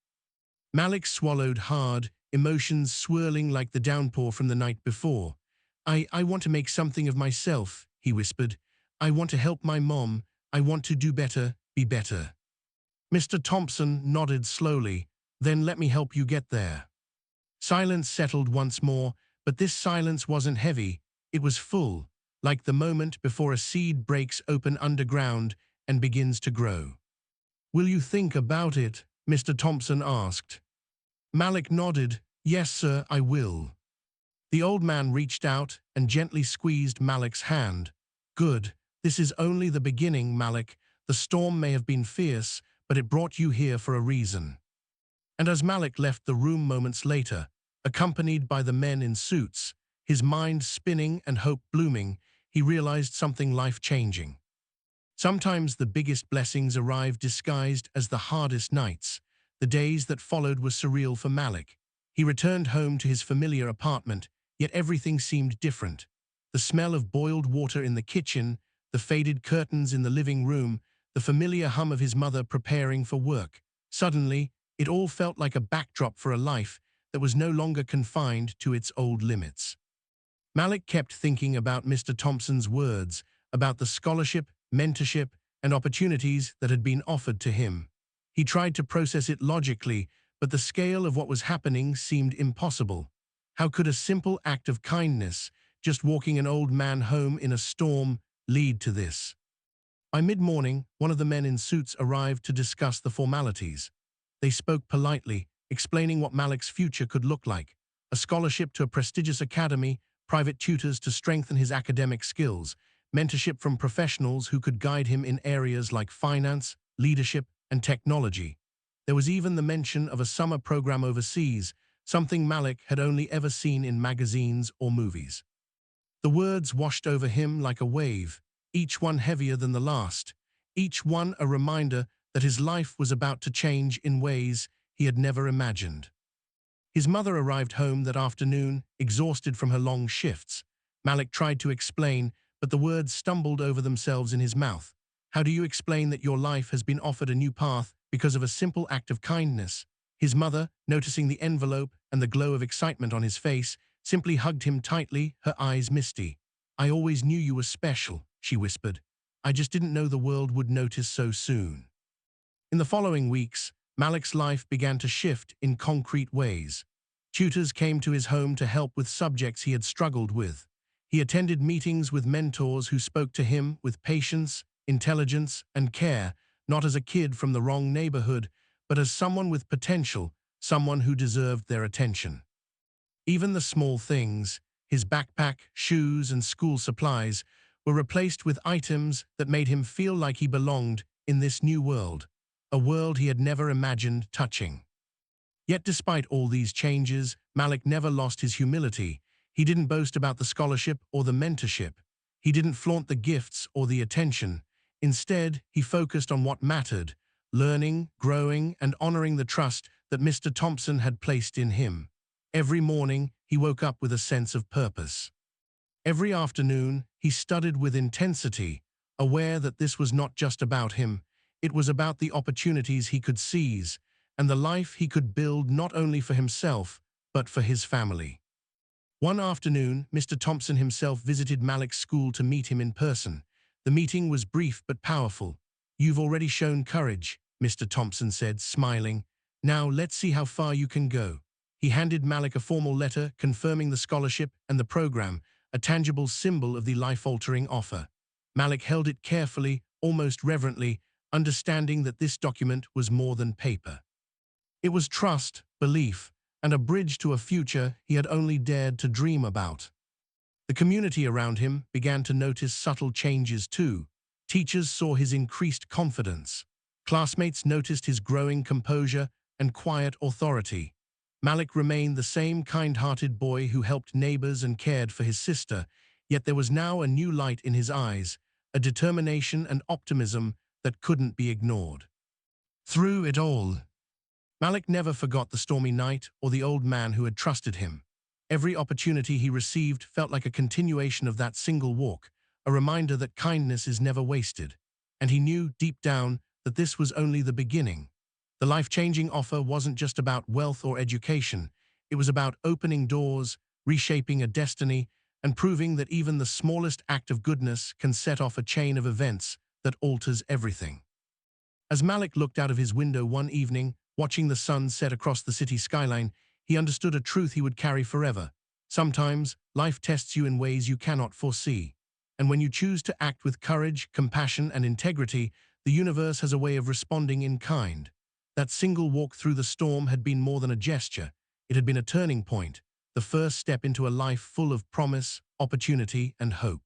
Malik swallowed hard, emotions swirling like the downpour from the night before. I want to make something of myself, he whispered. I want to help my mom. I want to do better, be better. Mr. Thompson nodded slowly. Then let me help you get there. Silence settled once more, but this silence wasn't heavy. It was full, like the moment before a seed breaks open underground and begins to grow. Will you think about it? Mr. Thompson asked. Malik nodded. Yes, sir, I will. The old man reached out and gently squeezed Malik's hand. Good. This is only the beginning, Malik. The storm may have been fierce, but it brought you here for a reason. And as Malik left the room moments later, accompanied by the men in suits, his mind spinning and hope blooming, he realized something life-changing. Sometimes the biggest blessings arrive disguised as the hardest nights. The days that followed were surreal for Malik. He returned home to his familiar apartment, yet everything seemed different. The smell of boiled water in the kitchen, the faded curtains in the living room, the familiar hum of his mother preparing for work. Suddenly, it all felt like a backdrop for a life that was no longer confined to its old limits. Malik kept thinking about Mr. Thompson's words, about the scholarship, mentorship, and opportunities that had been offered to him. He tried to process it logically, but the scale of what was happening seemed impossible. How could a simple act of kindness, just walking an old man home in a storm, lead to this? By mid-morning, one of the men in suits arrived to discuss the formalities. They spoke politely, explaining what Malik's future could look like: a scholarship to a prestigious academy, private tutors to strengthen his academic skills, mentorship from professionals who could guide him in areas like finance, leadership, and technology. There was even the mention of a summer program overseas, something Malik had only ever seen in magazines or movies. The words washed over him like a wave, each one heavier than the last, each one a reminder that his life was about to change in ways he had never imagined. His mother arrived home that afternoon, exhausted from her long shifts. Malik tried to explain, but the words stumbled over themselves in his mouth. How do you explain that your life has been offered a new path because of a simple act of kindness? His mother, noticing the envelope and the glow of excitement on his face, simply hugged him tightly, her eyes misty. I always knew you were special, she whispered. I just didn't know the world would notice so soon. In the following weeks, Malik's life began to shift in concrete ways. Tutors came to his home to help with subjects he had struggled with. He attended meetings with mentors who spoke to him with patience, intelligence, and care, not as a kid from the wrong neighborhood, but as someone with potential, someone who deserved their attention. Even the small things, his backpack, shoes, and school supplies, were replaced with items that made him feel like he belonged in this new world, a world he had never imagined touching. Yet despite all these changes, Malik never lost his humility. He didn't boast about the scholarship or the mentorship. He didn't flaunt the gifts or the attention. Instead, he focused on what mattered: learning, growing, and honoring the trust that Mr. Thompson had placed in him. Every morning, he woke up with a sense of purpose. Every afternoon, he studied with intensity, aware that this was not just about him. It was about the opportunities he could seize and the life he could build not only for himself, but for his family. One afternoon, Mr. Thompson himself visited Malik's school to meet him in person. The meeting was brief but powerful. You've already shown courage, Mr. Thompson said, smiling. Now let's see how far you can go. He handed Malik a formal letter confirming the scholarship and the program, a tangible symbol of the life-altering offer. Malik held it carefully, almost reverently, understanding that this document was more than paper. It was trust, belief, and a bridge to a future he had only dared to dream about. The community around him began to notice subtle changes too. Teachers saw his increased confidence. Classmates noticed his growing composure and quiet authority. Malik remained the same kind-hearted boy who helped neighbors and cared for his sister, yet there was now a new light in his eyes, a determination and optimism that couldn't be ignored. Through it all, Malik never forgot the stormy night or the old man who had trusted him. Every opportunity he received felt like a continuation of that single walk, a reminder that kindness is never wasted. And he knew, deep down, that this was only the beginning. The life-changing offer wasn't just about wealth or education. It was about opening doors, reshaping a destiny, and proving that even the smallest act of goodness can set off a chain of events that alters everything. As Malik looked out of his window one evening, watching the sun set across the city skyline, he understood a truth he would carry forever. Sometimes, life tests you in ways you cannot foresee. And when you choose to act with courage, compassion, and integrity, the universe has a way of responding in kind. That single walk through the storm had been more than a gesture. It had been a turning point, the first step into a life full of promise, opportunity, and hope.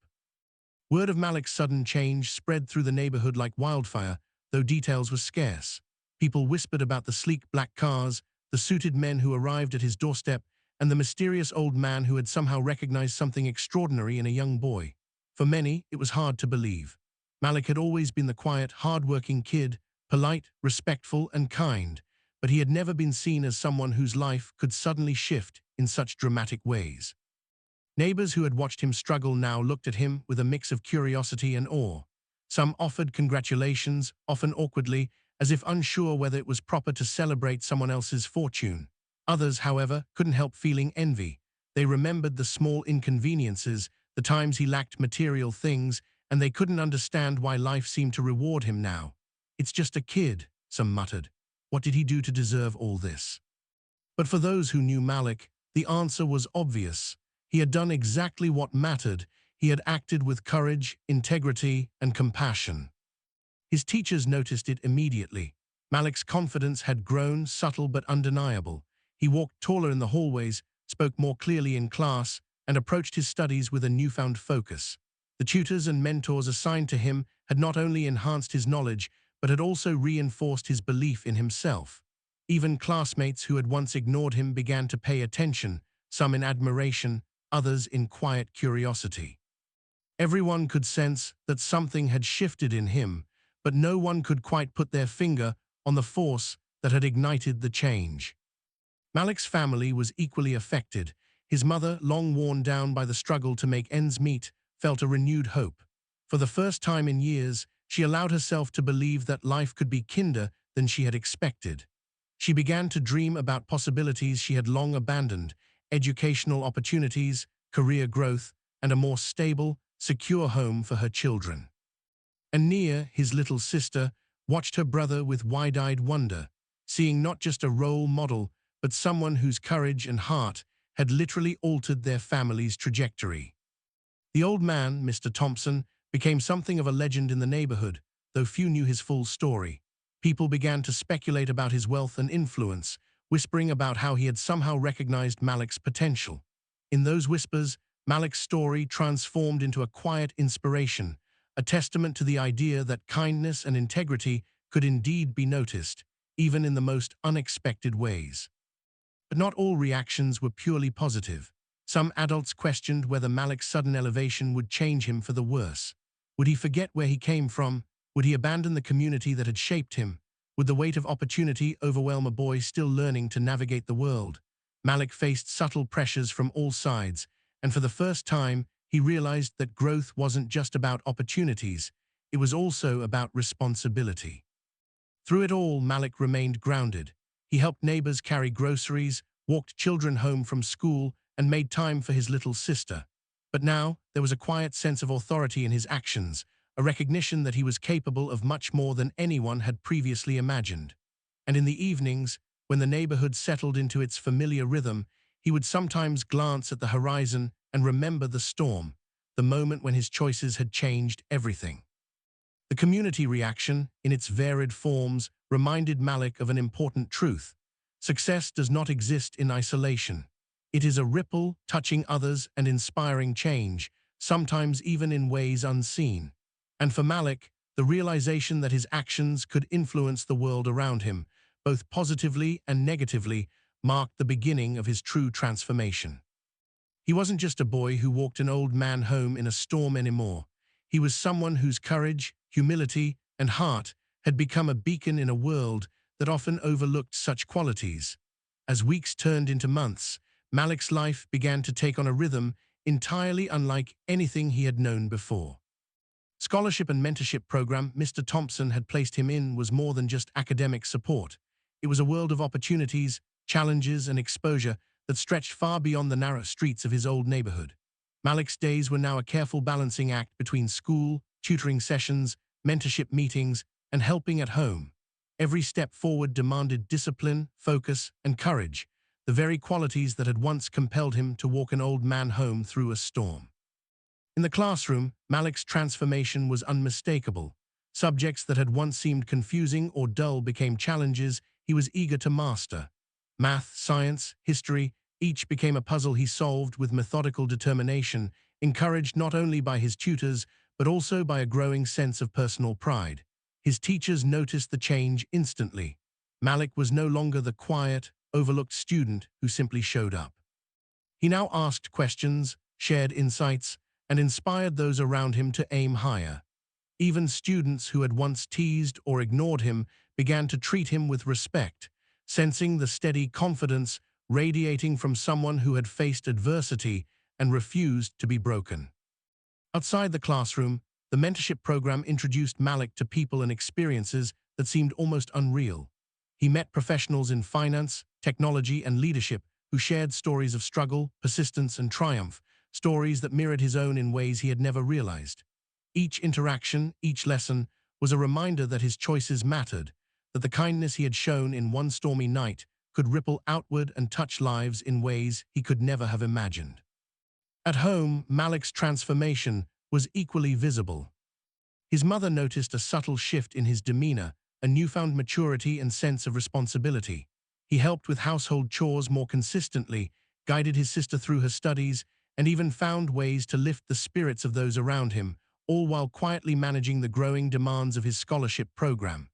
Word of Malik's sudden change spread through the neighborhood like wildfire, though details were scarce. People whispered about the sleek black cars, the suited men who arrived at his doorstep, and the mysterious old man who had somehow recognized something extraordinary in a young boy. For many, it was hard to believe. Malik had always been the quiet, hard-working kid, polite, respectful, and kind, but he had never been seen as someone whose life could suddenly shift in such dramatic ways. Neighbors who had watched him struggle now looked at him with a mix of curiosity and awe. Some offered congratulations, often awkwardly, as if unsure whether it was proper to celebrate someone else's fortune. Others, however, couldn't help feeling envy. They remembered the small inconveniences, the times he lacked material things, and they couldn't understand why life seemed to reward him now. "It's just a kid," some muttered. "What did he do to deserve all this?" But for those who knew Malik, the answer was obvious. He had done exactly what mattered. He had acted with courage, integrity, and compassion. His teachers noticed it immediately. Malik's confidence had grown, subtle but undeniable. He walked taller in the hallways, spoke more clearly in class, and approached his studies with a newfound focus. The tutors and mentors assigned to him had not only enhanced his knowledge, but had also reinforced his belief in himself. Even classmates who had once ignored him began to pay attention, some in admiration, others in quiet curiosity. Everyone could sense that something had shifted in him, but no one could quite put their finger on the force that had ignited the change. Malik's family was equally affected. His mother, long worn down by the struggle to make ends meet, felt a renewed hope. For the first time in years, she allowed herself to believe that life could be kinder than she had expected. She began to dream about possibilities she had long abandoned, educational opportunities, career growth, and a more stable, secure home for her children. And Nia, his little sister, watched her brother with wide-eyed wonder, seeing not just a role model, but someone whose courage and heart had literally altered their family's trajectory. The old man, Mr. Thompson, became something of a legend in the neighborhood, though few knew his full story. People began to speculate about his wealth and influence, whispering about how he had somehow recognized Malik's potential. In those whispers, Malik's story transformed into a quiet inspiration, a testament to the idea that kindness and integrity could indeed be noticed, even in the most unexpected ways. But not all reactions were purely positive. Some adults questioned whether Malik's sudden elevation would change him for the worse. Would he forget where he came from? Would he abandon the community that had shaped him? Would the weight of opportunity overwhelm a boy still learning to navigate the world? Malik faced subtle pressures from all sides, and for the first time, he realized that growth wasn't just about opportunities, it was also about responsibility. Through it all, Malik remained grounded. He helped neighbors carry groceries, walked children home from school, and made time for his little sister. But now, there was a quiet sense of authority in his actions, a recognition that he was capable of much more than anyone had previously imagined. And in the evenings, When the neighborhood settled into its familiar rhythm, he would sometimes glance at the horizon and remember the storm, the moment when his choices had changed everything. The community reaction, in its varied forms, reminded Malik of an important truth. Success does not exist in isolation. It is a ripple touching others and inspiring change, sometimes even in ways unseen. And for Malik, the realization that his actions could influence the world around him, both positively and negatively, marked the beginning of his true transformation. He wasn't just a boy who walked an old man home in a storm anymore. He was someone whose courage, humility, and heart had become a beacon in a world that often overlooked such qualities. As weeks turned into months, Malik's life began to take on a rhythm entirely unlike anything he had known before. Scholarship and mentorship program Mr. Thompson had placed him in was more than just academic support. It was a world of opportunities, challenges, and exposure that stretched far beyond the narrow streets of his old neighborhood. Malik's days were now a careful balancing act between school, tutoring sessions, mentorship meetings, and helping at home. Every step forward demanded discipline, focus, and courage, the very qualities that had once compelled him to walk an old man home through a storm. In the classroom, Malik's transformation was unmistakable. Subjects that had once seemed confusing or dull became challenges he was eager to master. Math, science, history, each became a puzzle he solved with methodical determination, encouraged not only by his tutors, but also by a growing sense of personal pride. His teachers noticed the change instantly. Malik was no longer the quiet, overlooked student who simply showed up. He now asked questions, shared insights, and inspired those around him to aim higher. Even students who had once teased or ignored him began to treat him with respect, sensing the steady confidence radiating from someone who had faced adversity and refused to be broken. Outside the classroom, the mentorship program introduced Malik to people and experiences that seemed almost unreal. He met professionals in finance, technology, and leadership who shared stories of struggle, persistence, and triumph, stories that mirrored his own in ways he had never realized. Each interaction, each lesson, was a reminder that his choices mattered, that the kindness he had shown in one stormy night could ripple outward and touch lives in ways he could never have imagined. At home, Malik's transformation was equally visible. His mother noticed a subtle shift in his demeanor, a newfound maturity and sense of responsibility. He helped with household chores more consistently, guided his sister through her studies, and even found ways to lift the spirits of those around him, all while quietly managing the growing demands of his scholarship program.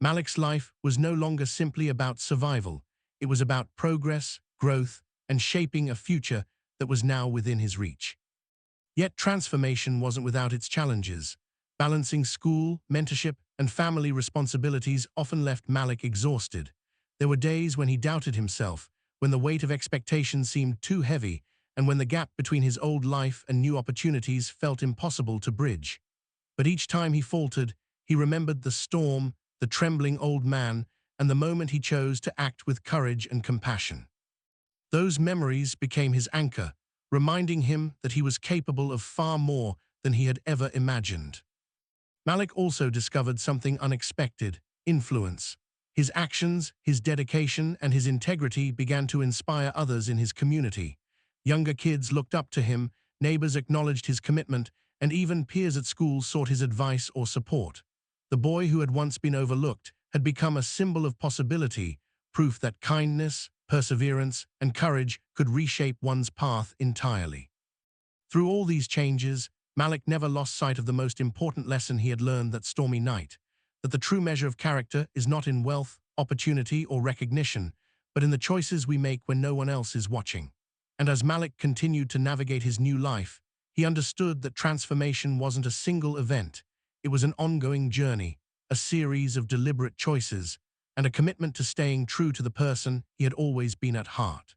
Malik's life was no longer simply about survival. It was about progress, growth, and shaping a future that was now within his reach. Yet transformation wasn't without its challenges. Balancing school, mentorship, and family responsibilities often left Malik exhausted. There were days when he doubted himself, when the weight of expectations seemed too heavy, and when the gap between his old life and new opportunities felt impossible to bridge. But each time he faltered, he remembered the storm, the trembling old man, and the moment he chose to act with courage and compassion. Those memories became his anchor, reminding him that he was capable of far more than he had ever imagined. Malik also discovered something unexpected: influence. His actions, his dedication, and his integrity began to inspire others in his community. Younger kids looked up to him, neighbors acknowledged his commitment, and even peers at school sought his advice or support. The boy who had once been overlooked had become a symbol of possibility, proof that kindness, perseverance, and courage could reshape one's path entirely. Through all these changes, Malik never lost sight of the most important lesson he had learned that stormy night: that the true measure of character is not in wealth, opportunity, or recognition, but in the choices we make when no one else is watching. And as Malik continued to navigate his new life, he understood that transformation wasn't a single event. It was an ongoing journey, a series of deliberate choices, and a commitment to staying true to the person he had always been at heart.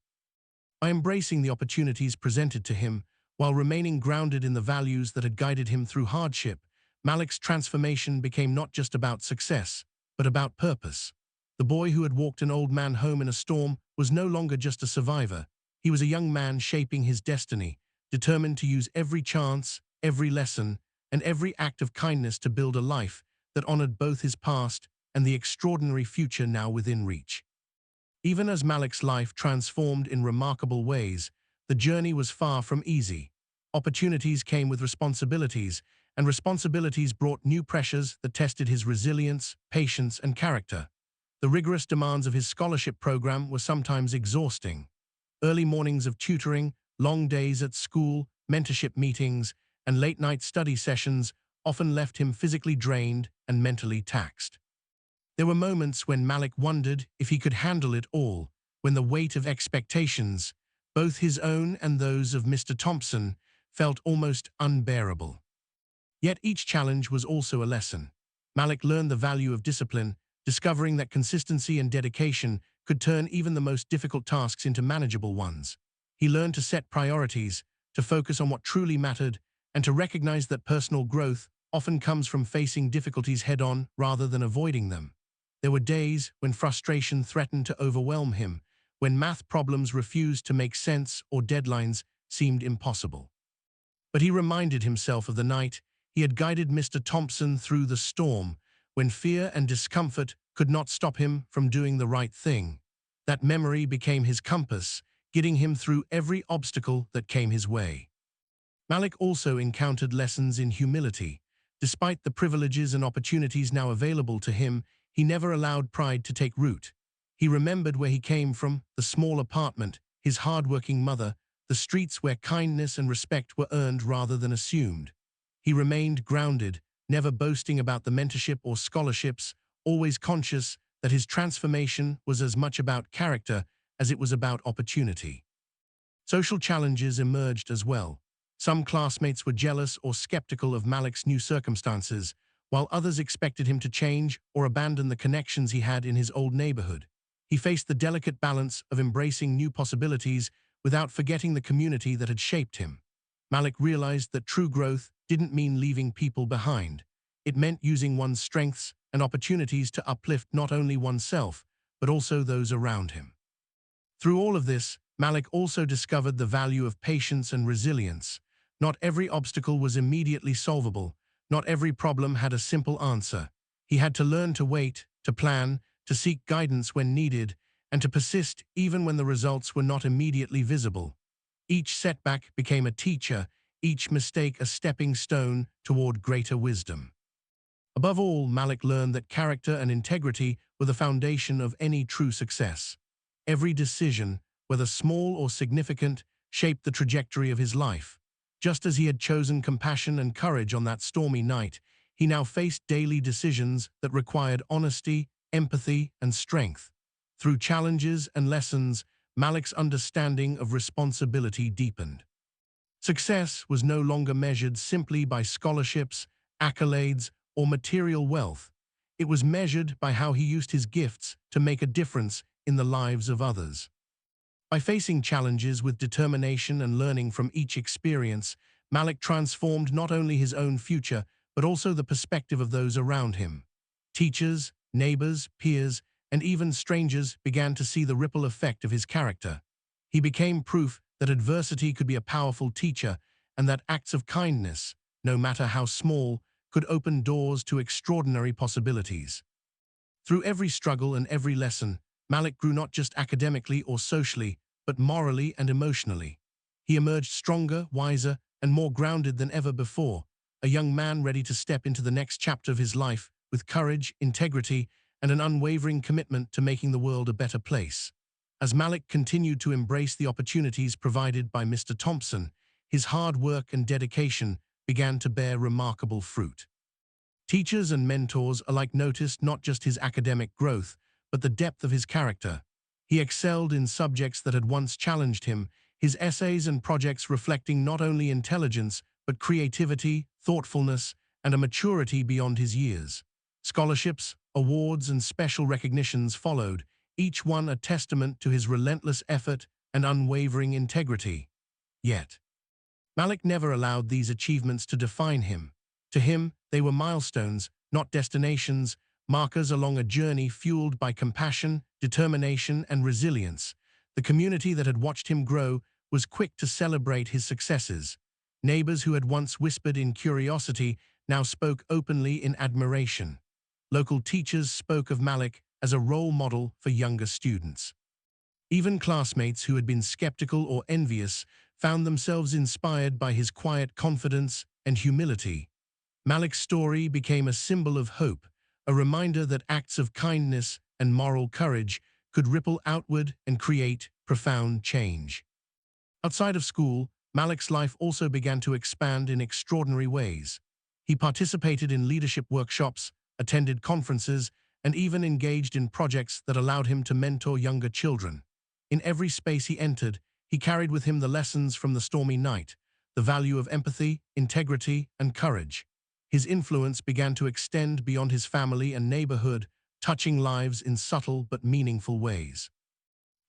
By embracing the opportunities presented to him, while remaining grounded in the values that had guided him through hardship, Malik's transformation became not just about success, but about purpose. The boy who had walked an old man home in a storm was no longer just a survivor. He was a young man shaping his destiny, determined to use every chance, every lesson, and every act of kindness to build a life that honored both his past and the extraordinary future now within reach. Even as Malik's life transformed in remarkable ways, the journey was far from easy. Opportunities came with responsibilities, and responsibilities brought new pressures that tested his resilience, patience, and character. The rigorous demands of his scholarship program were sometimes exhausting. Early mornings of tutoring, long days at school, mentorship meetings, and late-night study sessions often left him physically drained and mentally taxed. There were moments when Malik wondered if he could handle it all, when the weight of expectations, both his own and those of Mr. Thompson, felt almost unbearable. Yet each challenge was also a lesson. Malik learned the value of discipline, discovering that consistency and dedication could turn even the most difficult tasks into manageable ones. He learned to set priorities, to focus on what truly mattered, and to recognize that personal growth often comes from facing difficulties head-on rather than avoiding them. There were days when frustration threatened to overwhelm him, when math problems refused to make sense or deadlines seemed impossible. But he reminded himself of the night he had guided Mr. Thompson through the storm, when fear and discomfort could not stop him from doing the right thing. That memory became his compass, guiding him through every obstacle that came his way. Malik also encountered lessons in humility. Despite the privileges and opportunities now available to him, he never allowed pride to take root. He remembered where he came from, the small apartment, his hard-working mother, the streets where kindness and respect were earned rather than assumed. He remained grounded, never boasting about the mentorship or scholarships, always conscious that his transformation was as much about character as it was about opportunity. Social challenges emerged as well. Some classmates were jealous or skeptical of Malik's new circumstances, while others expected him to change or abandon the connections he had in his old neighborhood. He faced the delicate balance of embracing new possibilities without forgetting the community that had shaped him. Malik realized that true growth didn't mean leaving people behind. It meant using one's strengths and opportunities to uplift not only oneself, but also those around him. Through all of this, Malik also discovered the value of patience and resilience. Not every obstacle was immediately solvable. Not every problem had a simple answer. He had to learn to wait, to plan, to seek guidance when needed, and to persist even when the results were not immediately visible. Each setback became a teacher, each mistake a stepping stone toward greater wisdom. Above all, Malik learned that character and integrity were the foundation of any true success. Every decision, whether small or significant, shaped the trajectory of his life. Just as he had chosen compassion and courage on that stormy night, he now faced daily decisions that required honesty, empathy, and strength. Through challenges and lessons, Malik's understanding of responsibility deepened. Success was no longer measured simply by scholarships, accolades, or material wealth. It was measured by how he used his gifts to make a difference in the lives of others. By facing challenges with determination and learning from each experience, Malik transformed not only his own future, but also the perspective of those around him. Teachers, neighbors, peers, and even strangers began to see the ripple effect of his character. He became proof that adversity could be a powerful teacher and that acts of kindness, no matter how small, could open doors to extraordinary possibilities. Through every struggle and every lesson, Malik grew not just academically or socially, but morally and emotionally. He emerged stronger, wiser, and more grounded than ever before, a young man ready to step into the next chapter of his life with courage, integrity, and an unwavering commitment to making the world a better place. As Malik continued to embrace the opportunities provided by Mr. Thompson, his hard work and dedication began to bear remarkable fruit. Teachers and mentors alike noticed not just his academic growth, but the depth of his character. He excelled in subjects that had once challenged him, his essays and projects reflecting not only intelligence, but creativity, thoughtfulness, and a maturity beyond his years. Scholarships, awards, and special recognitions followed, each one a testament to his relentless effort and unwavering integrity. Yet, Malik never allowed these achievements to define him. To him, they were milestones, not destinations, markers along a journey fueled by compassion, determination, and resilience. The community that had watched him grow was quick to celebrate his successes. Neighbors who had once whispered in curiosity now spoke openly in admiration. Local teachers spoke of Malik as a role model for younger students. Even classmates who had been skeptical or envious found themselves inspired by his quiet confidence and humility. Malik's story became a symbol of hope, a reminder that acts of kindness and moral courage could ripple outward and create profound change. Outside of school, Malik's life also began to expand in extraordinary ways. He participated in leadership workshops, attended conferences, and even engaged in projects that allowed him to mentor younger children. In every space he entered, he carried with him the lessons from the stormy night, the value of empathy, integrity, and courage. His influence began to extend beyond his family and neighborhood, touching lives in subtle but meaningful ways.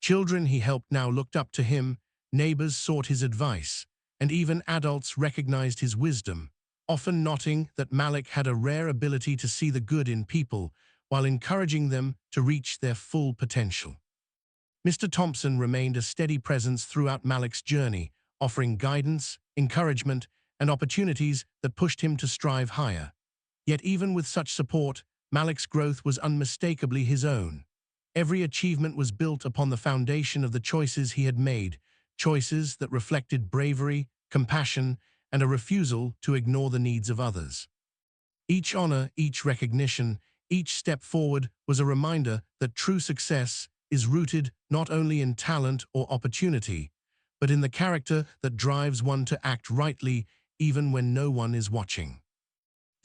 Children he helped now looked up to him, neighbors sought his advice, and even adults recognized his wisdom, often noting that Malik had a rare ability to see the good in people while encouraging them to reach their full potential. Mr. Thompson remained a steady presence throughout Malik's journey, offering guidance, encouragement, and opportunities that pushed him to strive higher. Yet even with such support, Malik's growth was unmistakably his own. Every achievement was built upon the foundation of the choices he had made, choices that reflected bravery, compassion, and a refusal to ignore the needs of others. Each honor, each recognition, each step forward was a reminder that true success is rooted not only in talent or opportunity, but in the character that drives one to act rightly even when no one is watching.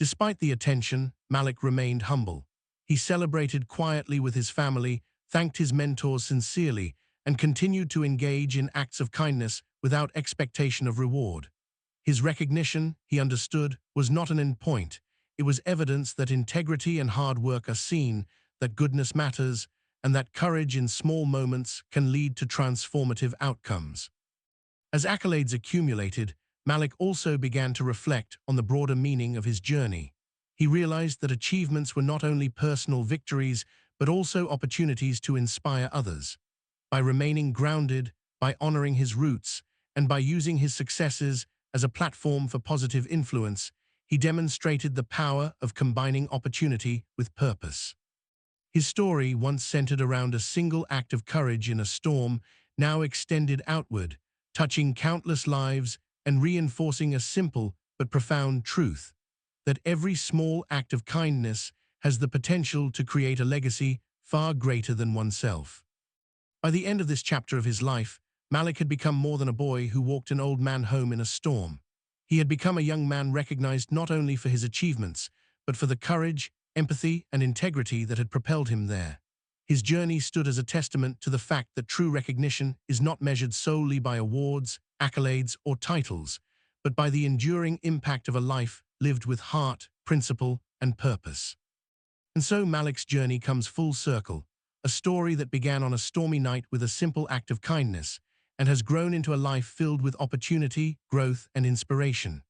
Despite the attention, Malik remained humble. He celebrated quietly with his family, thanked his mentors sincerely, and continued to engage in acts of kindness without expectation of reward. His recognition, he understood, was not an endpoint. It was evidence that integrity and hard work are seen, that goodness matters, and that courage in small moments can lead to transformative outcomes. As accolades accumulated, Malik also began to reflect on the broader meaning of his journey. He realized that achievements were not only personal victories, but also opportunities to inspire others. By remaining grounded, by honoring his roots, and by using his successes as a platform for positive influence, he demonstrated the power of combining opportunity with purpose. His story, once centered around a single act of courage in a storm, now extended outward, touching countless lives and reinforcing a simple but profound truth, that every small act of kindness has the potential to create a legacy far greater than oneself. By the end of this chapter of his life, Malik had become more than a boy who walked an old man home in a storm. He had become a young man recognized not only for his achievements, but for the courage, empathy, and integrity that had propelled him there. His journey stood as a testament to the fact that true recognition is not measured solely by awards, accolades, or titles, but by the enduring impact of a life lived with heart, principle, and purpose. And so Malik's journey comes full circle, a story that began on a stormy night with a simple act of kindness and has grown into a life filled with opportunity, growth, and inspiration.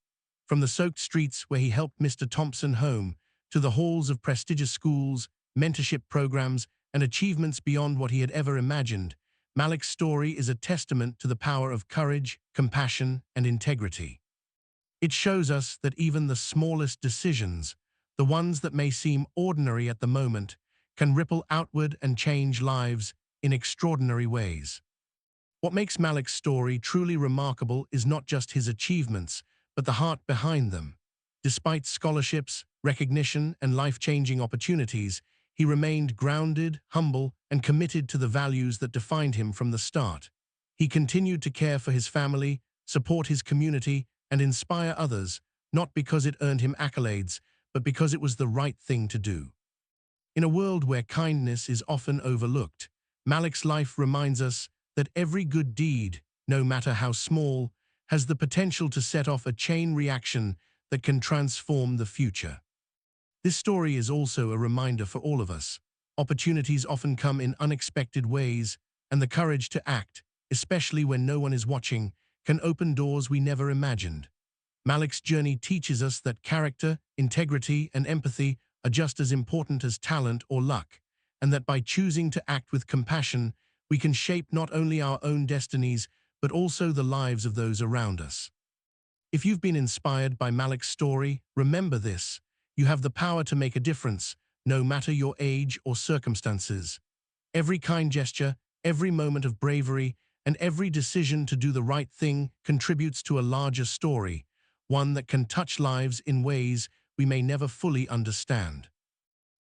From the soaked streets where he helped Mr. Thompson home, to the halls of prestigious schools, mentorship programs, and achievements beyond what he had ever imagined, Malik's story is a testament to the power of courage, compassion, and integrity. It shows us that even the smallest decisions, the ones that may seem ordinary at the moment, can ripple outward and change lives in extraordinary ways. What makes Malik's story truly remarkable is not just his achievements, but the heart behind them. Despite scholarships, recognition, and life-changing opportunities, he remained grounded, humble, and committed to the values that defined him from the start. He continued to care for his family, support his community, and inspire others, not because it earned him accolades, but because it was the right thing to do. In a world where kindness is often overlooked, Malik's life reminds us that every good deed, no matter how small, has the potential to set off a chain reaction that can transform the future. This story is also a reminder for all of us. Opportunities often come in unexpected ways, and the courage to act, especially when no one is watching, can open doors we never imagined. Malik's journey teaches us that character, integrity, and empathy are just as important as talent or luck, and that by choosing to act with compassion, we can shape not only our own destinies, but also the lives of those around us. If you've been inspired by Malik's story, remember this: you have the power to make a difference, no matter your age or circumstances. Every kind gesture, Every moment of bravery and every decision to do the right thing contributes to a larger story, one that can touch lives in ways we may never fully understand.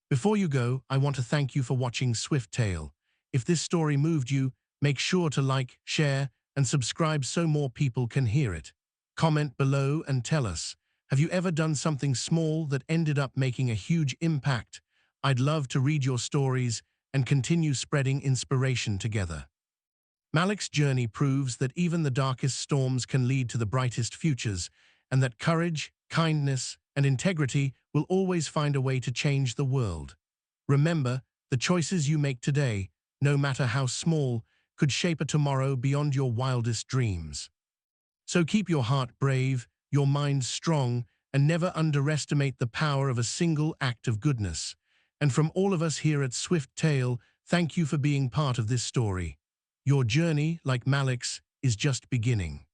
Before you go, I want to thank you for watching Swift Tale. If this story moved you, make sure to like, share, and subscribe so more people can hear it. Comment below and tell us, have you ever done something small that ended up making a huge impact? I'd love to read your stories and continue spreading inspiration together. Malik's journey proves that even the darkest storms can lead to the brightest futures, and that courage, kindness, and integrity will always find a way to change the world. Remember, the choices you make today, no matter how small, could shape a tomorrow beyond your wildest dreams. So keep your heart brave, your mind strong, and never underestimate the power of a single act of goodness. And from all of us here at Swift Tale, thank you for being part of this story. Your journey, like Malik's, is just beginning.